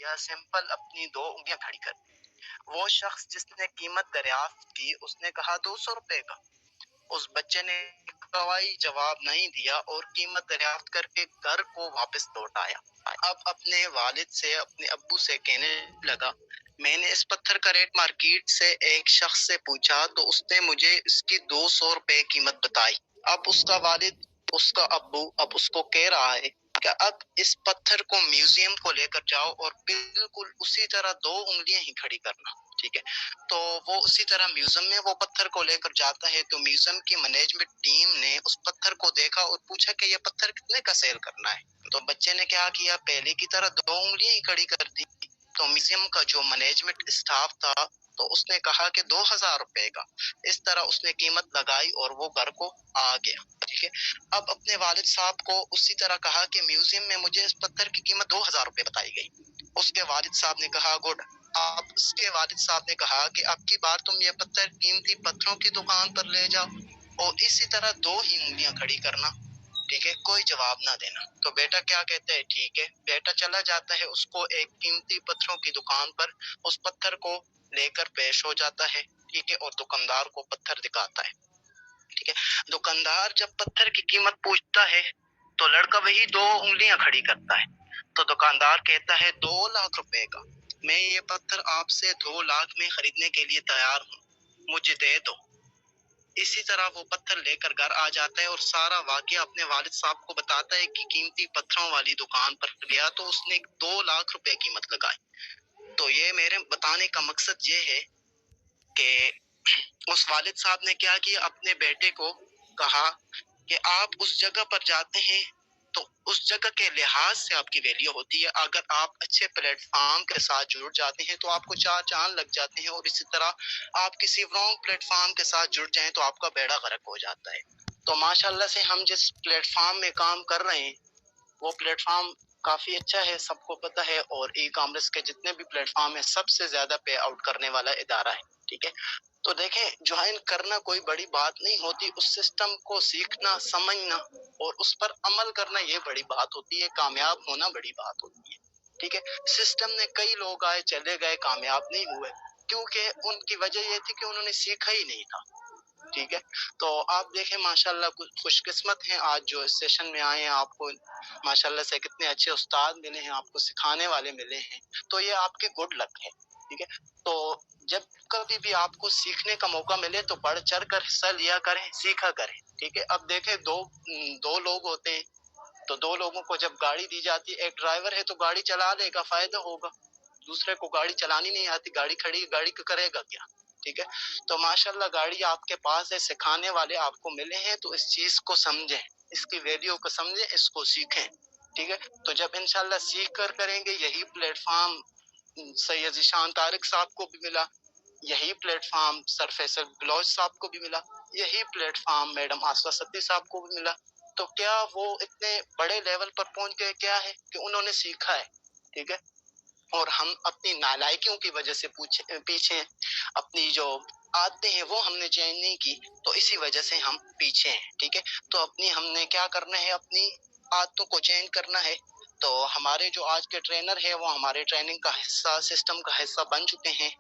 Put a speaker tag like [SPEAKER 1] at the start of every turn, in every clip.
[SPEAKER 1] या सिंपल अपनी 2 उंगलियां खड़ी कर दी। वो शख्स जिसने कीमत दरियाफ्त की उसने कहा 200 रुपए का। उस बच्चे ने कोई जवाब नहीं दिया और कीमत दरियाफ्त करके घर को वापस लौट आया। अब अपने वालिद से, अपने अब्बू से कहने लगा, मैंने इस पत्थर का रेट मार्केट से एक शख्स से पूछा तो उसने मुझे इसकी 200 रुपए कीमत बताई। अब उसका वालिद, उसका अब्बू अब उसको कह रहा है कि अब इस पत्थर को म्यूजियम को लेकर जाओ और बिल्कुल उसी तरह 2 उंगलियां ही खड़ी करना। ठीक है, तो वो उसी तरह म्यूजियम में वो पत्थर को लेकर जाता है। तो म्यूजियम की मैनेजमेंट टीम ने उस पत्थर को देखा और पूछा कि ये पत्थर कितने का सेल करना है। तो बच्चे ने क्या किया, पहले की तरह 2 उंगलियां ही खड़ी कर दी। तो म्यूजियम का जो मैनेजमेंट स्टाफ था तो उसने कहा कि 2000 रुपए का। इस तरह उसने कीमत लगाई और वो घर को आ गया। ठीक है, अब अपने वालिद साहब को उसी तरह कहा कि म्यूजियम में मुझे इस पत्थर की कीमत 2000 रुपए बताई गई। उसके वालिद साहब ने कहा गुड। आप उसके वालिद साहब ने कहा कि अब की बार तुम ये पत्थर कीमती पत्थरों की दुकान पर ले जाओ और इसी तरह 2 ही उंगलियां खड़ी करना। ठीक है, कोई जवाब ना देना। तो बेटा क्या कहता है, ठीक है। बेटा चला जाता है, उसको एक कीमती पत्थरों की दुकान पर उस पत्थर को लेकर पेश हो जाता है। ठीक है, और दुकानदार को पत्थर दिखाता है। ठीक है, दुकानदार जब पत्थर की कीमत पूछता है तो लड़का वही 2 उंगलियां खड़ी करता है। तो दुकानदार कहता है 2 लाख रुपए का। मैं ये पत्थर आपसे 2 लाख में खरीदने के लिए तैयार हूँ, मुझे दे दो। इसी तरह वो पत्थर लेकर घर आ जाता है और सारा वाकया अपने वालिद साहब को बताता है कि कीमती पत्थरों वाली दुकान पर गया तो उसने 2 लाख रुपए कीमत लगाई। तो ये मेरे बताने का मकसद ये है कि उस वालिद साहब ने क्या किया, अपने बेटे को कहा कि आप उस जगह पर जाते हैं तो उस जगह के लिहाज से आपकी वैल्यू होती है। अगर आप अच्छे प्लेटफॉर्म के साथ जुड़ जाते हैं तो आपको 4 चांद लग जाते हैं, और इसी तरह आप किसी रॉन्ग प्लेटफॉर्म के साथ जुड़ जाएं तो आपका बेड़ा गर्क हो जाता है। तो माशाल्लाह से हम जिस प्लेटफॉर्म में काम कर रहे हैं वो प्लेटफॉर्म काफी अच्छा है, सबको पता है, और ई कॉमर्स के जितने भी प्लेटफॉर्म है सबसे ज्यादा पे आउट करने वाला इदारा है। ठीक है, तो देखें, ज्वाइन करना कोई बड़ी बात नहीं होती, उस सिस्टम को सीखना, समझना और उस पर अमल करना ये बड़ी बात होती है, कामयाब होना बड़ी बात होती है। ठीक है, सिस्टम ने कई लोग आए चले गए, कामयाब नहीं हुए, क्योंकि उनकी वजह ये थी कि उन्होंने सीखा ही नहीं था। ठीक है, तो आप देखें माशाल्लाह खुशकिस्मत हैं आज जो इस सेशन में आए हैं, आपको माशाल्लाह से कितने अच्छे उस्ताद मिले हैं, आपको सिखाने वाले मिले हैं, तो ये आपकी गुड लक है। ठीक है, तो जब कभी भी आपको सीखने का मौका मिले तो बढ़ चढ़ कर हिस्सा लिया करें, सीखा करें। ठीक है, अब देखें दो लोग होते हैं तो 2 लोगों को जब गाड़ी दी जाती है, एक ड्राइवर है तो गाड़ी चला लेगा, फायदा होगा। दूसरे को गाड़ी चलानी नहीं आती, गाड़ी खड़ी, गाड़ी को करेगा क्या। ठीक है, तो माशाल्लाह गाड़ी आपके पास है, सिखाने वाले आपको मिले हैं, तो इस चीज को समझें, इसकी वैल्यू को समझें, इसको सीखें। ठीक है, तो जब इंशाल्लाह सीख कर करेंगे, यही प्लेटफॉर्म सैयद ज़ीशान तारिक साहब को भी मिला, यही प्लेटफॉर्म सर फैसल बलोच साहब को भी मिला, यही प्लेटफॉर्म मैडम आसवा सत्ती साहब को भी मिला। तो क्या वो इतने बड़े लेवल पर पहुंच गए, क्या है कि उन्होंने सीखा है। ठीक है, और हम अपनी नालायकियों की वजह से पीछे, अपनी जो आदतें हैं वो हमने चेंज नहीं की, तो इसी वजह से हम पीछे हैं। ठीक है, तो अपनी हमने क्या करना है, अपनी आदतों को चेंज करना है। तो हमारे जो आज के ट्रेनर है वो हमारे ट्रेनिंग का हिस्सा, सिस्टम का हिस्सा बन चुके हैं।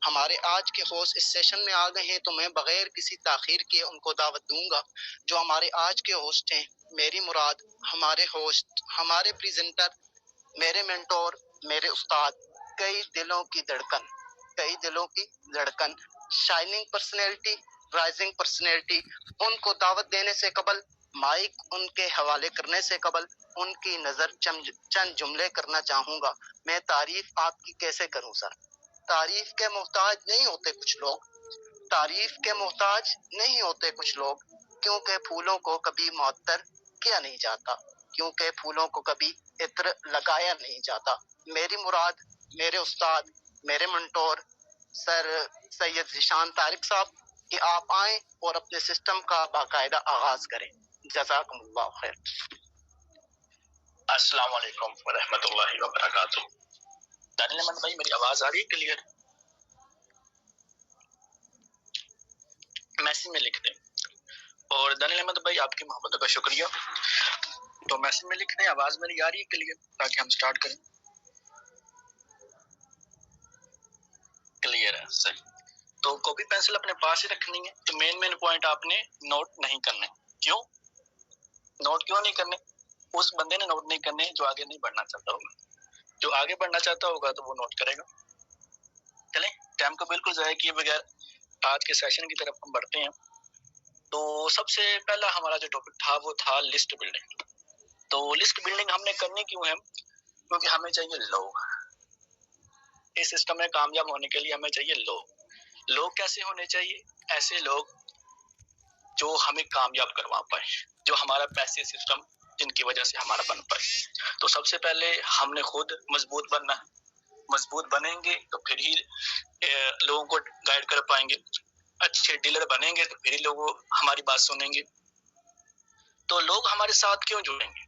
[SPEAKER 1] हमारे आज के होस्ट इस सेशन में आ गए हैं, तो मैं बगैर किसी ताखीर के उनको दावत दूंगा। जो हमारे आज के होस्ट हैं, मेरी मुराद, हमारे होस्ट, हमारे प्रेजेंटर, मेरे मेंटोर, मेरे उस्ताद, कई दिलों की धड़कन, कई दिलों की धड़कन, शाइनिंग पर्सनैलिटी, राइजिंग पर्सनैलिटी। उनको दावत देने से कबल, माइक उनके हवाले करने से कबल, उनकी नजर चंद जुमले करना चाहूंगा। मैं तारीफ आपकी कैसे करूं सर। तारीफ के मोहताज नहीं होते कुछ लोग, तारीफ के मोहताज नहीं होते कुछ लोग, क्योंकि फूलों को कभी मुअत्तर किया नहीं जाता, क्योंकि फूलों को कभी इत्र लगाया नहीं जाता। मेरी मुराद, मेरे उस्ताद, मेरे मेंटोर सर सैयद ज़ीशान तारिक साहब कि आप आए और अपने सिस्टम का बाकायदा आगाज करें। जज़ाकुमुल्लाह खैर।
[SPEAKER 2] अस्सलाम वालेकुम व रहमतुल्लाहि व बरकातुहू। दानिल अहमद भाई, मेरी आवाज आ रही है क्लियर? मैसेज में लिख दें। और दानिल अहमद भाई, आपकी मोहब्बत का शुक्रिया। तो मैसेज में लिख दें आवाज मेरी आ रही है क्लियर, ताकि हम स्टार्ट करें। सही। तो कॉपी पेंसिल अपने पास ही रखनी है। तो मेन पॉइंट आपने नोट नहीं करने। क्यों नोट क्यों नहीं करने? उस बंदे ने नोट नहीं करने जो आगे नहीं बढ़ना चाहता होगा। जो आगे बढ़ना चाहता होगा तो वो नोट करेगा। चलें, टाइम को बिल्कुल ज़ाया किए बगैर आज के सेशन की तरफ हम बढ़ते हैं। तो सबसे पहला हमारा जो टॉपिक था वो था लिस्ट बिल्डिंग। तो लिस्ट बिल्डिंग हमने करनी क्यों है? क्योंकि हमें चाहिए लोग। इस सिस्टम में कामयाब होने के लिए हमें चाहिए लोग। लोग कैसे होने चाहिए? ऐसे लोग जो हमें कामयाब करवा पाए, जो हमारा पैसे सिस्टम जिनकी वजह से हमारा बन पाए। तो सबसे पहले हमने खुद मजबूत बनना है। मजबूत बनेंगे तो फिर ही लोगों को गाइड कर पाएंगे। अच्छे डीलर बनेंगे तो फिर ही लोग हमारी बात सुनेंगे। तो लोग हमारे साथ क्यों जुड़ेंगे?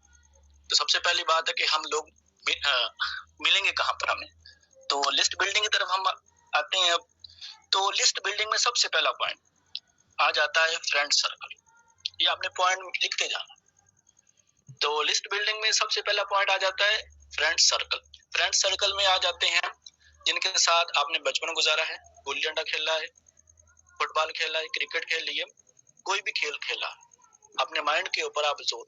[SPEAKER 2] तो सबसे पहली बात है कि हम लोग मिलेंगे कहाँ पर हमें। तो लिस्ट बिल्डिंग की तरफ हम आते हैं अब। तो लिस्ट बिल्डिंग में सबसे पहला पॉइंट आ जाता है फ्रेंड सर्कल। ये आपने पॉइंट लिखते जाना। तो लिस्ट बिल्डिंग में सबसे पहला पॉइंट आ जाता है फ्रेंड सर्कल। फ्रेंड सर्कल में आ जाते हैं जिनके साथ आपने बचपन गुजारा है, गुल्ली डंडा खेला है, फुटबॉल खेला है, क्रिकेट खेल लिया, कोई भी खेल खेला। अपने माइंड के ऊपर आप जोर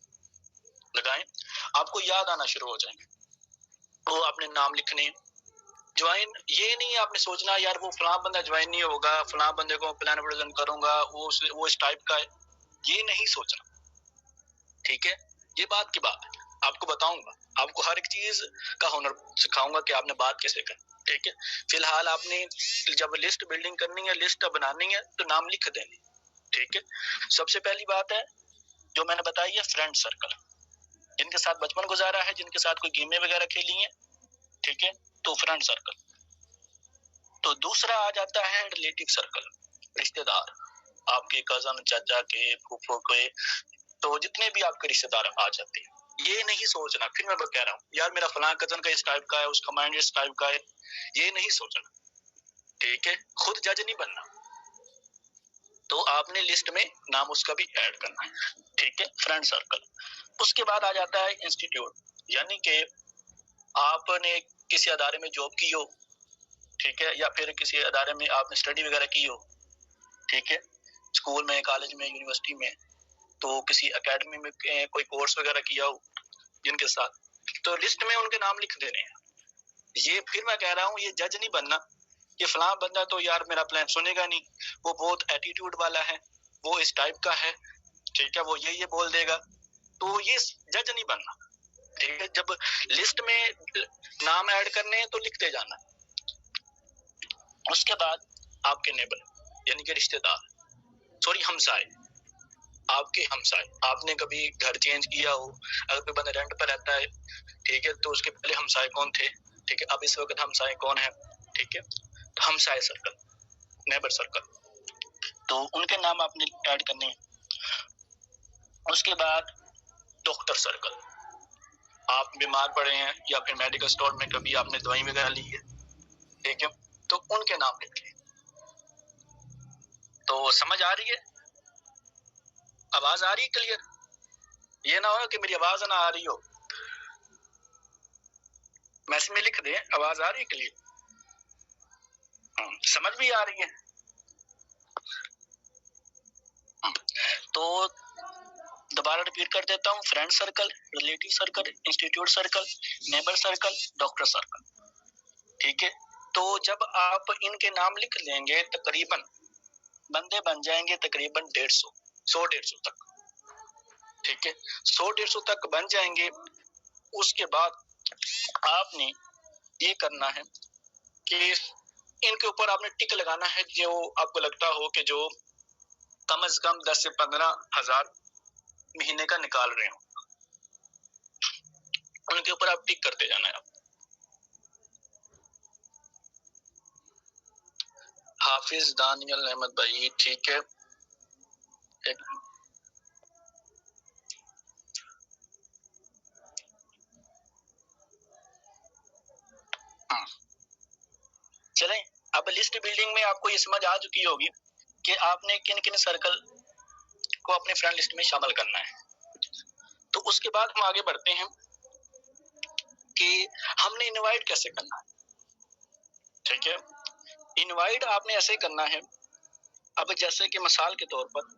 [SPEAKER 2] लगाएं, आपको याद आना शुरू हो जाएंगे। तो आपने नाम लिखने। ज्वाइन ये नहीं आपने सोचना यार वो फलां बंदा ज्वाइन नहीं होगा, फलां बंदे को प्लान प्रेजेंट करूंगा, वो इस टाइप का है, ये नहीं सोचना। ठीक है, ये बात की बात है। आपको बताऊंगा, आपको हर एक चीज का हुनर सिखाऊंगा कि आपने बात कैसे करनी। ठीक है, फिलहाल आपने जब लिस्ट बिल्डिंग करनी है, लिस्ट बनानी है, तो नाम लिख देंगे। ठीक है, सबसे पहली बात है जो मैंने बताई है फ्रेंड सर्कल, जिनके साथ बचपन गुजारा है, जिनके साथ कोई गेमें वगैरह खेली हैं। ठीक है, तो फ्रेंड सर्कल। तो दूसरा आ जाता है रिलेटिव सर्कल, रिश्तेदार, आपके कजन, चाचा के, फूफो के, तो जितने भी आपके रिश्तेदार आ जाते हैं। ये नहीं सोचना, फिर मैं कह रहा हूँ यार मेरा फलां कजन का इस टाइप का है, उसका माइंड इस टाइप का है, ये नहीं सोचना। ठीक है, खुद जज नहीं बनना। तो आपने लिस्ट में नाम उसका भी ऐड करना है। ठीक है, फ्रेंड सर्कल। उसके बाद आ जाता है इंस्टीट्यूट, यानी कि आपने किसी अदारे में जॉब की हो, ठीक है, या फिर किसी अदारे में आपने स्टडी वगैरह की हो। ठीक है, स्कूल में, कॉलेज में, यूनिवर्सिटी में, तो किसी एकेडमी में कोई कोर्स वगैरह किया हो जिनके साथ, तो लिस्ट में उनके नाम लिख देने हैं। ये फिर मैं कह रहा हूँ, ये जज नहीं बनना कि फलां बंदा तो यार मेरा प्लान सुनेगा नहीं, वो बहुत एटीट्यूड वाला है, वो इस टाइप का है, ठीक है, वो ये बोल देगा। तो ये जज नहीं बनना। ठीक है, जब लिस्ट में नाम ऐड करने हैं तो लिखते जाना। उसके बाद आपके नेबर यानी कि रिश्तेदार, सॉरी हमसाए, आपके हमसाए। आपने कभी घर चेंज किया हो, अगर कोई बंदा रेंट पर रहता है, ठीक है, तो उसके पहले हमसाए कौन थे, ठीक है, अब इस वक्त हमसाए कौन है। ठीक है, तो हमसाए सर्कल, नेबर सर्कल, तो उनके नाम आपने ऐड करने हैं। उसके बाद डॉक्टर सर्कल, आप बीमार पड़े हैं या फिर मेडिकल स्टोर में कभी आपने दवाई वगैरह ली है, ठीक है, तो उनके नाम लिख लें। तो समझ आ रही है, आवाज आ रही है क्लियर? ये ना हो कि मेरी आवाज ना आ रही हो, मैसेज में लिख दें आवाज आ रही है क्लियर, समझ भी आ रही है। तो दोबारा रिपीट कर देता हूँ, friend circle, relative circle, institute circle, neighbour circle, doctor circle. ठीक है, तो जब आप इनके नाम लिख लेंगे तकरीबन बंदे बन जाएंगे तकरीबन 150 तक। ठीक है, 100-150 तक बन जाएंगे। उसके बाद आपने ये करना है कि इनके ऊपर आपने टिक लगाना है जो आपको लगता हो कि जो कम से कम 10 से 15 हजार महीने का निकाल रहे हो, उनके ऊपर आप टिक करते जाना है। हाफिज दानियल अहमद भाई, ठीक है, एक चलें। अब लिस्ट बिल्डिंग में आपको ये समझ आ चुकी होगी कि आपने किन किन सर्कल को अपने फ्रेंड लिस्ट में शामिल करना है। तो उसके बाद हम आगे बढ़ते हैं कि हमने इनवाइट कैसे करना है। ठीक है, इनवाइट आपने ऐसे करना है, अब जैसे कि मिसाल के तौर पर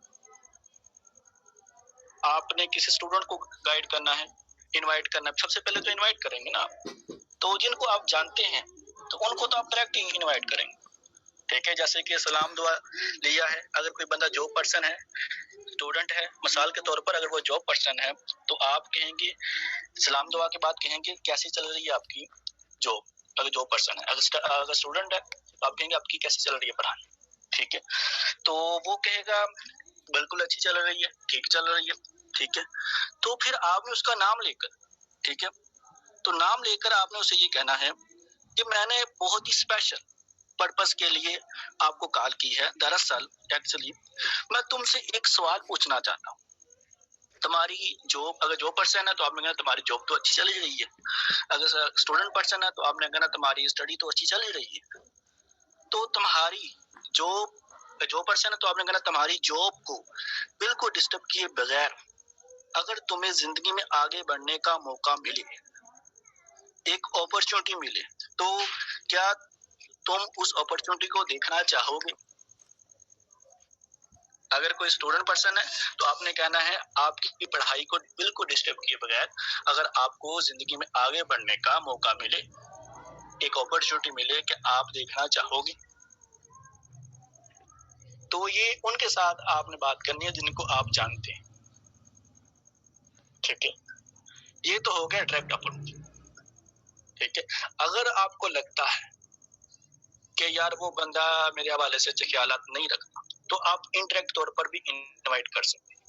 [SPEAKER 2] आपने किसी स्टूडेंट को गाइड करना है, इनवाइट करना है, सबसे पहले तो इनवाइट करेंगे ना आप। तो जिनको आप जानते हैं तो उनको तो आप डायरेक्ट इनवाइट करेंगे, ठीक है। जैसे कि सलाम दुआ लिया है, अगर कोई बंदा जॉब पर्सन है, स्टूडेंट है, मिसाल के तौर पर अगर वो जॉब पर्सन है तो आप कहेंगे सलाम दुआ के बाद कहेंगे कैसी चल रही है आपकी जॉब, अगर जॉब पर्सन है। अगर स्टूडेंट है तो आप कहेंगे आपकी कैसी चल रही है पढ़ाई, ठीक है। तो वो कहेगा बिल्कुल अच्छी चल रही है, ठीक चल रही है, ठीक है। तो फिर आपने उसका नाम लेकर, ठीक है, तो नाम लेकर आपने उसे ये कहना है कि मैंने बहुत ही स्पेशल पर्पस के लिए आपको कॉल की है। दरअसल एक्चुअली मैं तुमसे एक सवाल पूछना चाहता हूँ। तुम्हारी जॉब, अगर जॉब पर्सन है तो आपने कहना तुम्हारी जॉब तो अच्छी चल रही है, अगर स्टूडेंट पर्सन है तो आपने कहना तुम्हारी स्टडी तो अच्छी चल रही है। तो तुम्हारी जॉब पर्सन है तो आपने कहना तुम्हारी जॉब को बिल्कुल डिस्टर्ब किए बगैर अगर तुम्हें जिंदगी में आगे बढ़ने का मौका मिले, एक अपॉर्चुनिटी मिले, तो क्या तुम उस अपॉर्चुनिटी को देखना चाहोगे? अगर कोई स्टूडेंट पर्सन है तो आपने कहना है आपकी पढ़ाई को बिल्कुल डिस्टर्ब किए बगैर अगर आपको जिंदगी में आगे बढ़ने का मौका मिले, एक अपॉर्चुनिटी मिले, कि आप देखना चाहोगे? तो ये उनके साथ आपने बात करनी है जिनको आप जानते हैं, ठीक है। ये तो हो गया डायरेक्ट अप्रोच, ठीक है। अगर आपको लगता है कि यार वो बंदा मेरे हवाले से अच्छे ख्यालात नहीं रखता, तो आप इनडायरेक्ट तौर पर भी इनवाइट कर सकते हैं।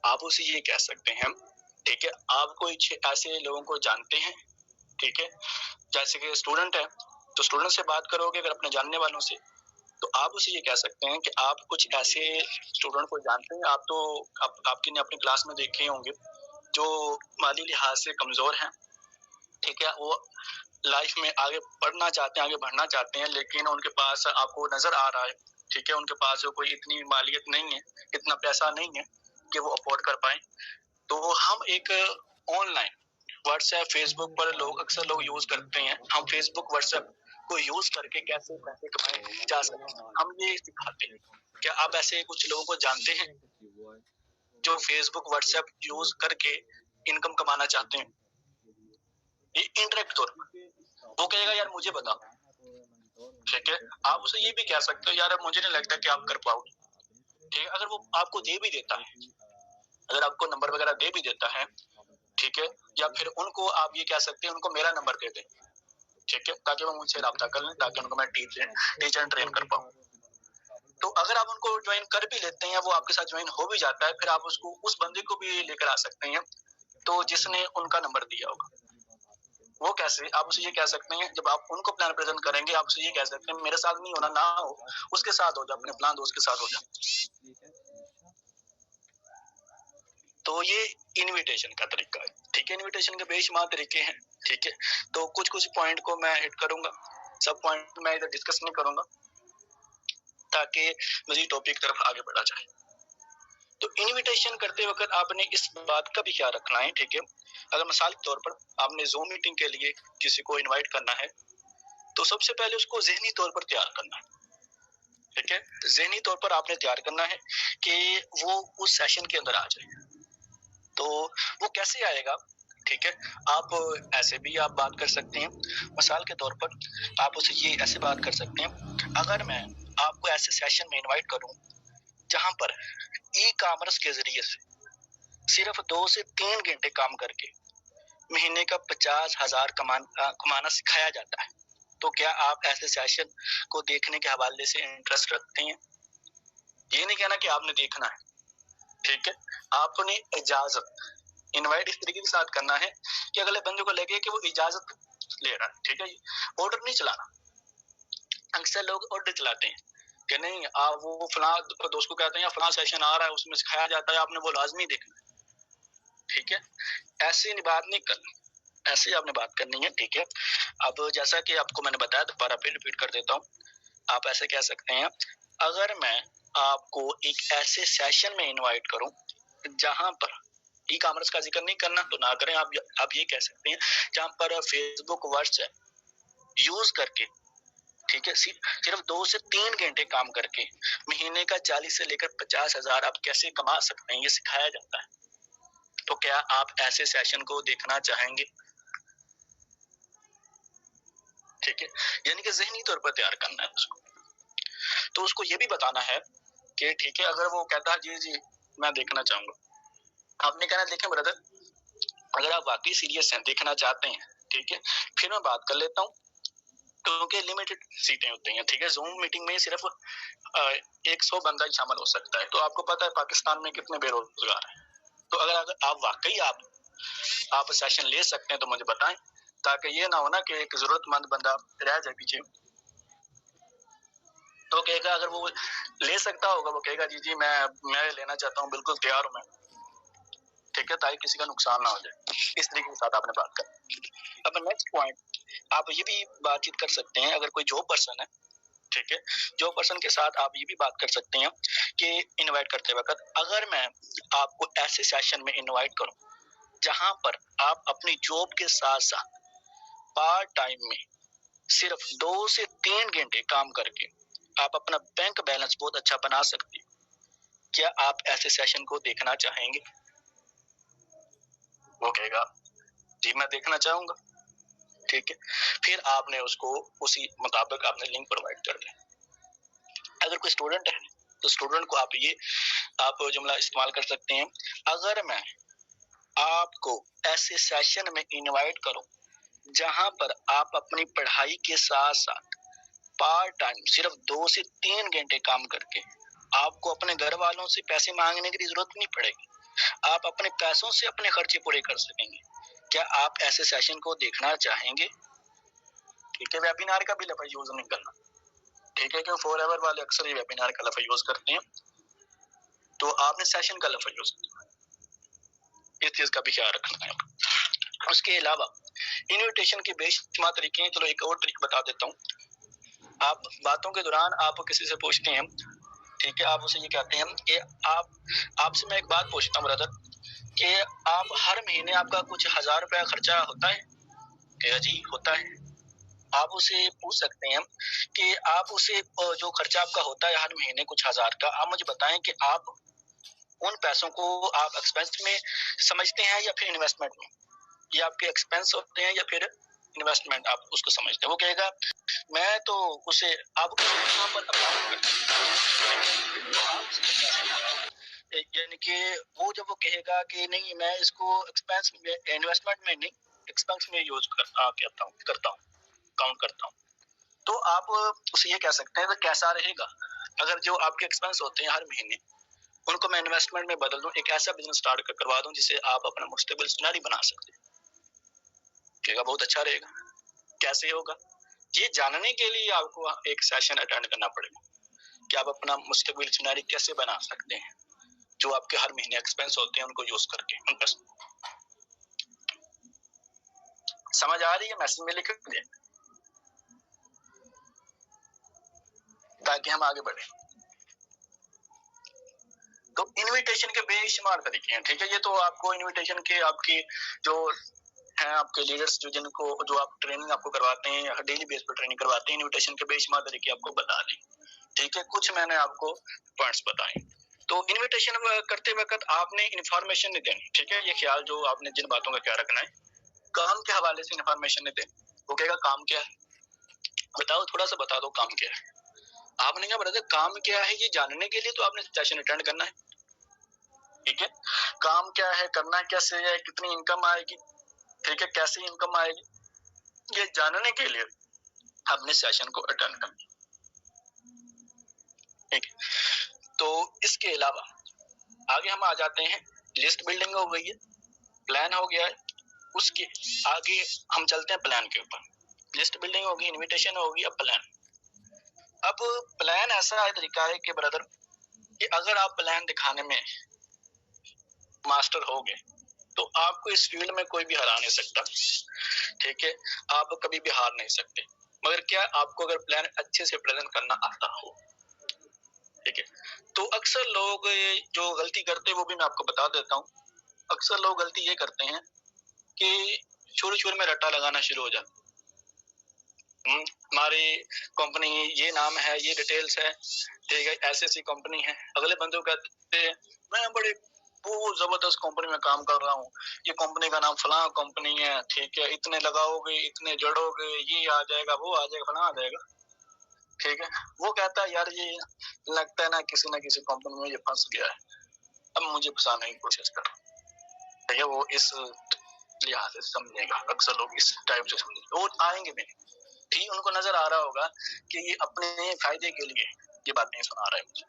[SPEAKER 2] आप उसे ये कह सकते हैं, ठीक है, आप कोई ऐसे लोगों को जानते हैं, ठीक है, जैसे कि स्टूडेंट है तो स्टूडेंट से बात करोगे अगर अपने जानने वालों से, तो आप उसे ये कह सकते हैं कि आप कुछ ऐसे स्टूडेंट को जानते हैं, आप तो आपकी ने अपनी क्लास में देखे होंगे जो माली लिहाज से कमजोर हैं, ठीक है, वो लाइफ में आगे बढ़ना चाहते हैं, आगे बढ़ना चाहते हैं, लेकिन उनके पास आपको नजर आ रहा है, ठीक है, उनके पास कोई इतनी मालियत नहीं है, इतना पैसा नहीं है कि वो अफोर्ड कर पाए। तो हम एक ऑनलाइन व्हाट्सएप फेसबुक पर अक्सर लोग यूज करते हैं, हम फेसबुक व्हाट्सएप को यूज करके कैसे पैसे कमाए जा सकते हैं, हम ये सिखाते हैं। क्या आप ऐसे कुछ लोगों को जानते हैं जो फेसबुक व्हाट्सएप यूज करके इनकम कमाना चाहते हैं? ये इंटरेक्ट तौर पर वो कहेगा यार मुझे बताओ, ठीक है। आप उसे ये भी कह सकते हो यार मुझे नहीं लगता कि आप कर पाओगे, ठीक है। अगर वो आपको दे भी देता है, अगर आपको नंबर वगैरह दे भी देता है, ठीक है, या फिर उनको आप ये कह सकते हैं उनको मेरा नंबर दे दें, ठीक है, ताकि वो मुझसे रब्ता कर लें, ताकि उनको मैं टीचर ट्रेन कर पाऊँ। तो अगर आप उनको ज्वाइन कर भी लेते हैं, वो आपके साथ ज्वाइन हो भी जाता है, फिर आप उसको उस बंदे को भी लेकर आ सकते हैं तो जिसने उनका नंबर दिया होगा। वो कैसे? आप उसे ये कह सकते हैं, जब आप उनको प्लान प्रेजेंट करेंगे, आप उसे ये कह सकते हैं मेरे साथ नहीं होना, ना हो उसके साथ हो जाए, अपने प्लान दोस्त के साथ हो जाए। तो ये इनविटेशन का तरीका है, ठीक है। इनविटेशन के बेशुमार तरीके हैं, ठीक है। तो कुछ कुछ पॉइंट को मैं हिट करूंगा, सब पॉइंट मैं इधर डिस्कस नहीं करूंगा ताकि मजीद टॉपिक तरफ आगे बढ़ा जाए। तो इनविटेशन करते वक्त आपने इस बात का भी ख्याल रखना है, ठीक है। अगर मिसाल के तौर पर आपने ज़ूम मीटिंग के लिए किसी को इनवाइट करना है तो सबसे पहले उसको ज़हनी तौर पर तैयार करना है, ठीक है। ज़हनी तौर पर आपने तैयार करना है कि वो उस सेशन के अंदर आ जाए। तो वो कैसे आएगा, ठीक है। आप ऐसे भी आप बात कर सकते हैं, मिसाल के तौर पर आप उसे ये ऐसे बात कर सकते हैं, अगर मैं आपको ऐसे सेशन में इनवाइट करूं जहां पर ई कॉमर्स के जरिए से सिर्फ 2 से 3 घंटे काम करके महीने का 50,000 कमाना सिखाया जाता है, तो क्या आप ऐसे सेशन को देखने के हवाले से इंटरेस्ट रखते हैं? ये नहीं कहना कि आपने देखना है, ठीक है। आपने इजाजत इनवाइट इस तरीके के साथ करना है कि अगले बंदे को लगे कि वो इजाजत ले रहा है, ठीक है। ऑर्डर नहीं चलाना। अक्सर लोग ऑर्डर चलाते हैं कि नहीं आप वो फला दोस्त को कहते हैं फला सेशन आ रहा है उसमें सिखाया जाता है, आपने वो लाजमी देखना, ठीक है। ऐसे बात नहीं करनी, ऐसे आपने बात करनी है, ठीक है। अब जैसा कि आपको मैंने बताया, दोबारा फिर रिपीट कर देता हूँ। आप ऐसे कह सकते हैं, अगर मैं आपको एक ऐसे सेशन में इनवाइट करूं जहां पर ई कॉमर्स का जिक्र नहीं करना तो ना करें, आप ये कह सकते हैं जहां पर फेसबुक व्हाट्सएप यूज करके ठीक है, सिर्फ 2 से 3 घंटे काम करके महीने का 40 से लेकर 50,000 आप कैसे कमा सकते हैं, ये सिखाया जाता है। तो क्या आप ऐसे सेशन को देखना चाहेंगे? ठीक है, यानी कि ज़हनी तौर पर तैयार करना है उसको। तो उसको ये भी बताना है कि ठीक है, अगर वो कहता है जी जी मैं देखना चाहूंगा, आपने कहना देखें ब्रदर, अगर आप वाकई सीरियस हैं, देखना चाहते हैं, ठीक है, फिर मैं बात कर लेता हूँ, क्योंकि लिमिटेड सीटें होती हैं। ठीक है, जूम मीटिंग में सिर्फ 100 बंदा ही शामिल हो सकता है। तो आपको पता है पाकिस्तान में कितने बेरोजगार हैं। तो अगर आप वाकई आप सेशन ले सकते हैं तो मुझे बताएं, ताकि ये ना हो ना कि एक जरूरतमंद बंदा रह जाए पीछे। तो कहेगा, अगर वो ले सकता होगा वो कहेगा जी जी मैं लेना चाहता हूँ, बिल्कुल तैयार हूँ मैं। ठीक है, ताकि किसी का नुकसान ना हो जाए। इस तरीके के साथ आपने बात कर। अब नेक्स्ट पॉइंट, आप ये भी बातचीत कर सकते हैं, अगर कोई जॉब पर्सन है, ठीक है, जॉब पर्सन के साथ आप ये भी बात कर सकते हैं कि इनवाइट करते वक्त, अगर मैं आपको ऐसे सेशन में इनवाइट करूं जहां पर आप अपनी जॉब के साथ साथ पार्ट टाइम में सिर्फ 2 से 3 घंटे काम करके आप अपना बैंक बैलेंस बहुत अच्छा बना सकते हैं, क्या आप ऐसे सेशन को देखना चाहेंगे? वो कहेगा जी मैं देखना चाहूंगा। ठीक है, फिर आपने उसको उसी मुताबिक आपने लिंक प्रोवाइड कर दिया। अगर कोई स्टूडेंट है तो स्टूडेंट को आप जुमला इस्तेमाल कर सकते हैं, अगर मैं आपको ऐसे सेशन में इनवाइट करूं जहां पर आप अपनी पढ़ाई के साथ साथ पार्ट टाइम सिर्फ 2 से 3 घंटे काम करके आपको अपने घर वालों से पैसे मांगने की जरूरत नहीं पड़ेगी, आप अपने पैसों से अपने खर्चे पूरे कर सकेंगे, क्या आप ऐसे सेशन को देखना चाहेंगे? ठीक है, वेबिनार का भी लफ्ज यूज नहीं करना। ठीक है, क्योंकि फॉरएवर वाले अक्सर ही वेबिनार का लफ्ज यूज करते हैं, तो आपने सेशन का लफ्ज यूज करना है। इस चीज का भी ख्याल रखना है। उसके अलावा इन्विटेशन के बेशुमार तरीके हैं। चलो एक और तरीका बता देता हूँ। आप बातों के दौरान आप किसी से पूछते हैं, ठीक है, आप उसे ये कहते हैं कि आपसे मैं एक बात पूछता हूँ ब्रदर, कि आप हर महीने आपका कुछ 1000 रुपया खर्चा होता है? कहेगा जी होता है। आप उसे पूछ सकते हैं कि आप उसे जो खर्चा आपका होता है हर महीने कुछ 1000 का, आप मुझे बताएं कि आप उन पैसों को आप एक्सपेंस में समझते हैं या फिर इन्वेस्टमेंट में, ये आपके एक्सपेंस होते हैं या फिर इन्वेस्टमेंट आप उसको समझते हैं? वो कहेगा मैं तो उसे आप यहाँ पर यानी कि वो जब वो कहेगा कि नहीं मैं इसको एक्सपेंस में इन्वेस्टमेंट में नहीं एक्सपेंस में यूज करता हूँ काउंट करता हूँ, तो आप उसे ये कह सकते हैं तो कैसा रहेगा अगर जो आपके एक्सपेंस होते हैं हर महीने उनको मैं इन्वेस्टमेंट में बदल दूं, एक ऐसा बिजनेस स्टार्ट करवा दूं जिसे आप अपना मुस्तकबिल सिनेरियो बना सकते हैं? कहेगा बहुत अच्छा रहेगा। कैसे होगा? ये जानने के लिए आपको एक सेशन अटेंड करना पड़ेगा कि आप अपना मुस्तकबिल सिनेरियो कैसे बना सकते हैं, जो आपके हर महीने एक्सपेंस होते हैं उनको यूज करके उन पैसों। समझ आ रही है? मैसेज में लिख दें ताकि हम आगे बढ़े। तो इनविटेशन के बेशुमार तरीके हैं। ठीक है, ये तो आपको इनविटेशन के आपके जो हैं आपके लीडर्स जो आप ट्रेनिंग आपको करवाते हैं, डेली बेस पर ट्रेनिंग करवाते हैं, इनविटेशन के बेशुमार तरीके आपको बता दें। ठीक है, कुछ मैंने आपको पॉइंट्स बताए। तो इनविटेशन करते वक्त आपने इन्फॉर्मेशन नहीं देनी। ठीक है, ये ख्याल जो आपने जिन बातों का ख्याल रखना है, काम के हवाले से इन्फॉर्मेशन नहीं देनी। वो कहेगा काम क्या है, बताओ थोड़ा सा बता दो काम क्या है। आपने कहा ब्रदर काम क्या है ये जानने के लिए तो आपने सेशन अटेंड करना है। ठीक है, काम क्या है, करना कैसे है, कितनी इनकम आएगी, ठीक है, कैसे इनकम आएगी, ये जानने के लिए आपने सेशन को अटेंड करना। ठीक है, तो इसके अलावा आगे हम आ जाते हैं, लिस्ट बिल्डिंग हो गई है, प्लान हो गया है, उसके आगे हम चलते हैं प्लान के ऊपर। लिस्ट बिल्डिंग होगी, इनविटेशन होगी, अब प्लान। अब प्लान ऐसा है तरीका है कि ब्रदर कि अगर आप प्लान दिखाने में मास्टर हो गए तो आपको इस फील्ड में कोई भी हरा नहीं सकता। ठीक है, आप कभी भी हार नहीं सकते, मगर क्या आपको अगर प्लान अच्छे से प्रेजेंट करना आता हो। ठीक है, तो अक्सर लोग जो गलती करते हैं वो भी मैं आपको बता देता हूँ। अक्सर लोग गलती ये करते हैं कि शुरू में रट्टा लगाना शुरू हो जाता, हमारी कंपनी ये नाम है, ये डिटेल्स है, ठीक है, ऐसी कंपनी है। अगले बंदे कहते हैं मैं बड़े वो जबरदस्त कंपनी में काम कर रहा हूँ, ये कंपनी का नाम फलां कंपनी है, ठीक है, इतने लगाओगे, इतने जड़ोगे, ये आ जाएगा, वो आ जाएगा, फलां आ जाएगा, ठीक है। वो कहता है यार ये लगता है ना किसी कंपनी में ये फंस गया है, अब मुझे फंसाने की कोशिश कर, ठीक है। वो इस लिहाज से समझेगा, अक्सर लोग इस टाइप से समझेंगे और आएंगे भी, ठीक। उनको नजर आ रहा होगा कि ये अपने फायदे के लिए ये बात नहीं सुना रहा है मुझे,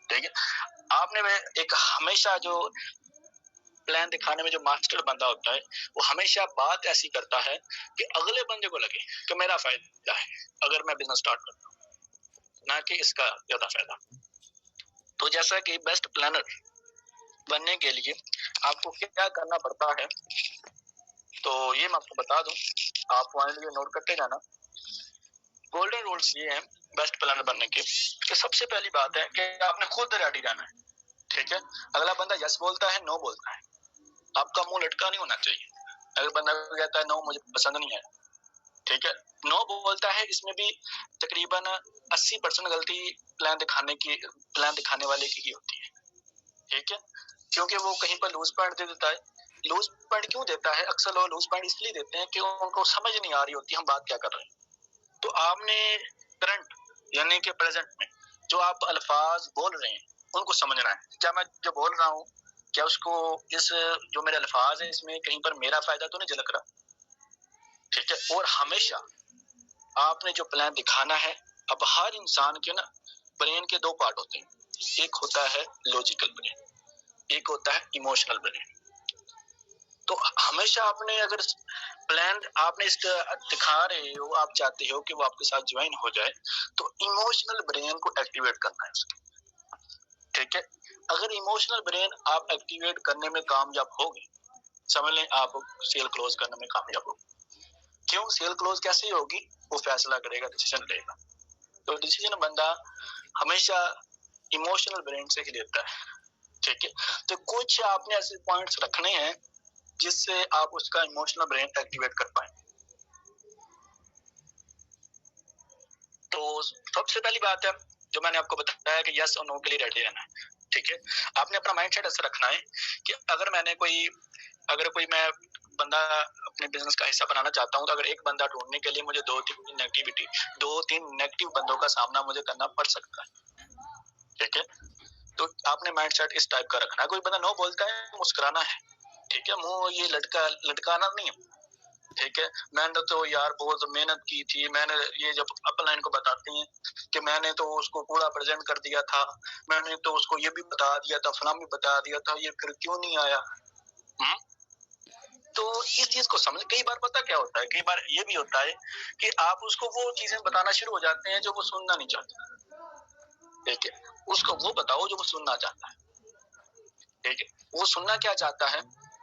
[SPEAKER 2] ठीक है। आपने एक हमेशा जो प्लान दिखाने में जो मास्टर बंदा होता है, वो हमेशा बात ऐसी करता है कि अगले बंदे को लगे कि मेरा फायदा है अगर मैं बिजनेस स्टार्ट करता हूँ, ना कि इसका ज्यादा फायदा। तो जैसा कि बेस्ट प्लानर बनने के लिए आपको क्या करना पड़ता है, तो ये मैं आपको बता दूं, आप पॉइंट ये नोट करते जाना। गोल्डन रूल्स ये हैं बेस्ट प्लानर बनने के कि सबसे पहली बात है कि आपने खुद रेडी रहना है, ठीक है। अगला बंदा यस बोलता है, नो बोलता है, आपका मुंह लटका नहीं होना चाहिए। अगर बंदा कहता है नो मुझे पसंद नहीं है, ठीक है, नो बोलता है, इसमें भी तकरीबन 80% गलती प्लान दिखाने वाले की ही होती है, ठीक है। क्योंकि वो कहीं पर लूज पॉइंट दे देता है। लूज पॉइंट क्यों देता है? अक्सर लोग लूज पॉइंट इसलिए देते हैं कि उनको समझ नहीं आ रही होती हम बात क्या कर रहे हैं। तो आपने करंट यानी कि प्रेजेंट में जो आप अल्फाज बोल रहे हैं उनको समझना है। क्या मैं जो बोल रहा हूँ क्या उसको इस जो मेरे अल्फाज है इसमें कहीं पर मेरा फायदा तो नहीं झलक रहा, ठीक है। और हमेशा आपने जो प्लान दिखाना है, अब हर इंसान के ना ब्रेन के दो पार्ट होते हैं, एक होता है लॉजिकल ब्रेन, एक होता है इमोशनल ब्रेन। तो हमेशा आपने अगर प्लान आपने इसका दिखा रहे हो, आप चाहते हो कि वो आपके साथ ज्वाइन हो जाए, तो इमोशनल ब्रेन को एक्टिवेट करना है उसके, ठीक है। अगर इमोशनल ब्रेन आप एक्टिवेट करने में कामयाब होगे, समझ लें आप सेल क्लोज करने में कामयाब होगे। क्यों? सेल क्लोज कैसे होगी? वो फैसला करेगा, डिसीजन लेगा। तो डिसीजन बंदा हमेशा इमोशनल ब्रेन से ही लेता है, ठीक है। तो कुछ आपने ऐसे पॉइंट्स रखने हैं जिससे आप उसका इमोशनल ब्रेन एक्टिवेट कर पाए। तो सबसे पहली बात है जो मैंने आपको बताया कि यस और नो के लिए रेडी रहना है, ठीक है। आपने अपना माइंडसेट ऐसे रखना है कि अगर कोई मैं बंदा अपने बिजनेस का हिस्सा बनाना चाहता हूँ, तो अगर एक बंदा ढूंढने के लिए मुझे दो तीन नेगेटिव बंदों का सामना मुझे करना पड़ सकता है, ठीक है। तो आपने माइंडसेट इस टाइप का रखना है। कोई बंदा नो बोलता है, मुस्कुराना है, ठीक है। मुंह ये लटकाना नहीं है, ठीक है। मैंने तो यार बहुत मेहनत की थी, मैंने ये जब अपलाइन को बताते हैं कि मैंने तो उसको पूरा प्रेजेंट कर दिया था, मैंने तो उसको ये भी बता दिया था, फलां भी बता दिया था, ये फिर क्यों नहीं आया। तो इस चीज को समझ, कई बार पता क्या होता है, कई बार ये भी होता है कि आप उसको वो चीजें बताना शुरू हो जाते हैं जो वो सुनना नहीं चाहता, ठीक है। उसको वो बताओ जो वो सुनना चाहता है, ठीक है। वो सुनना क्या चाहता है,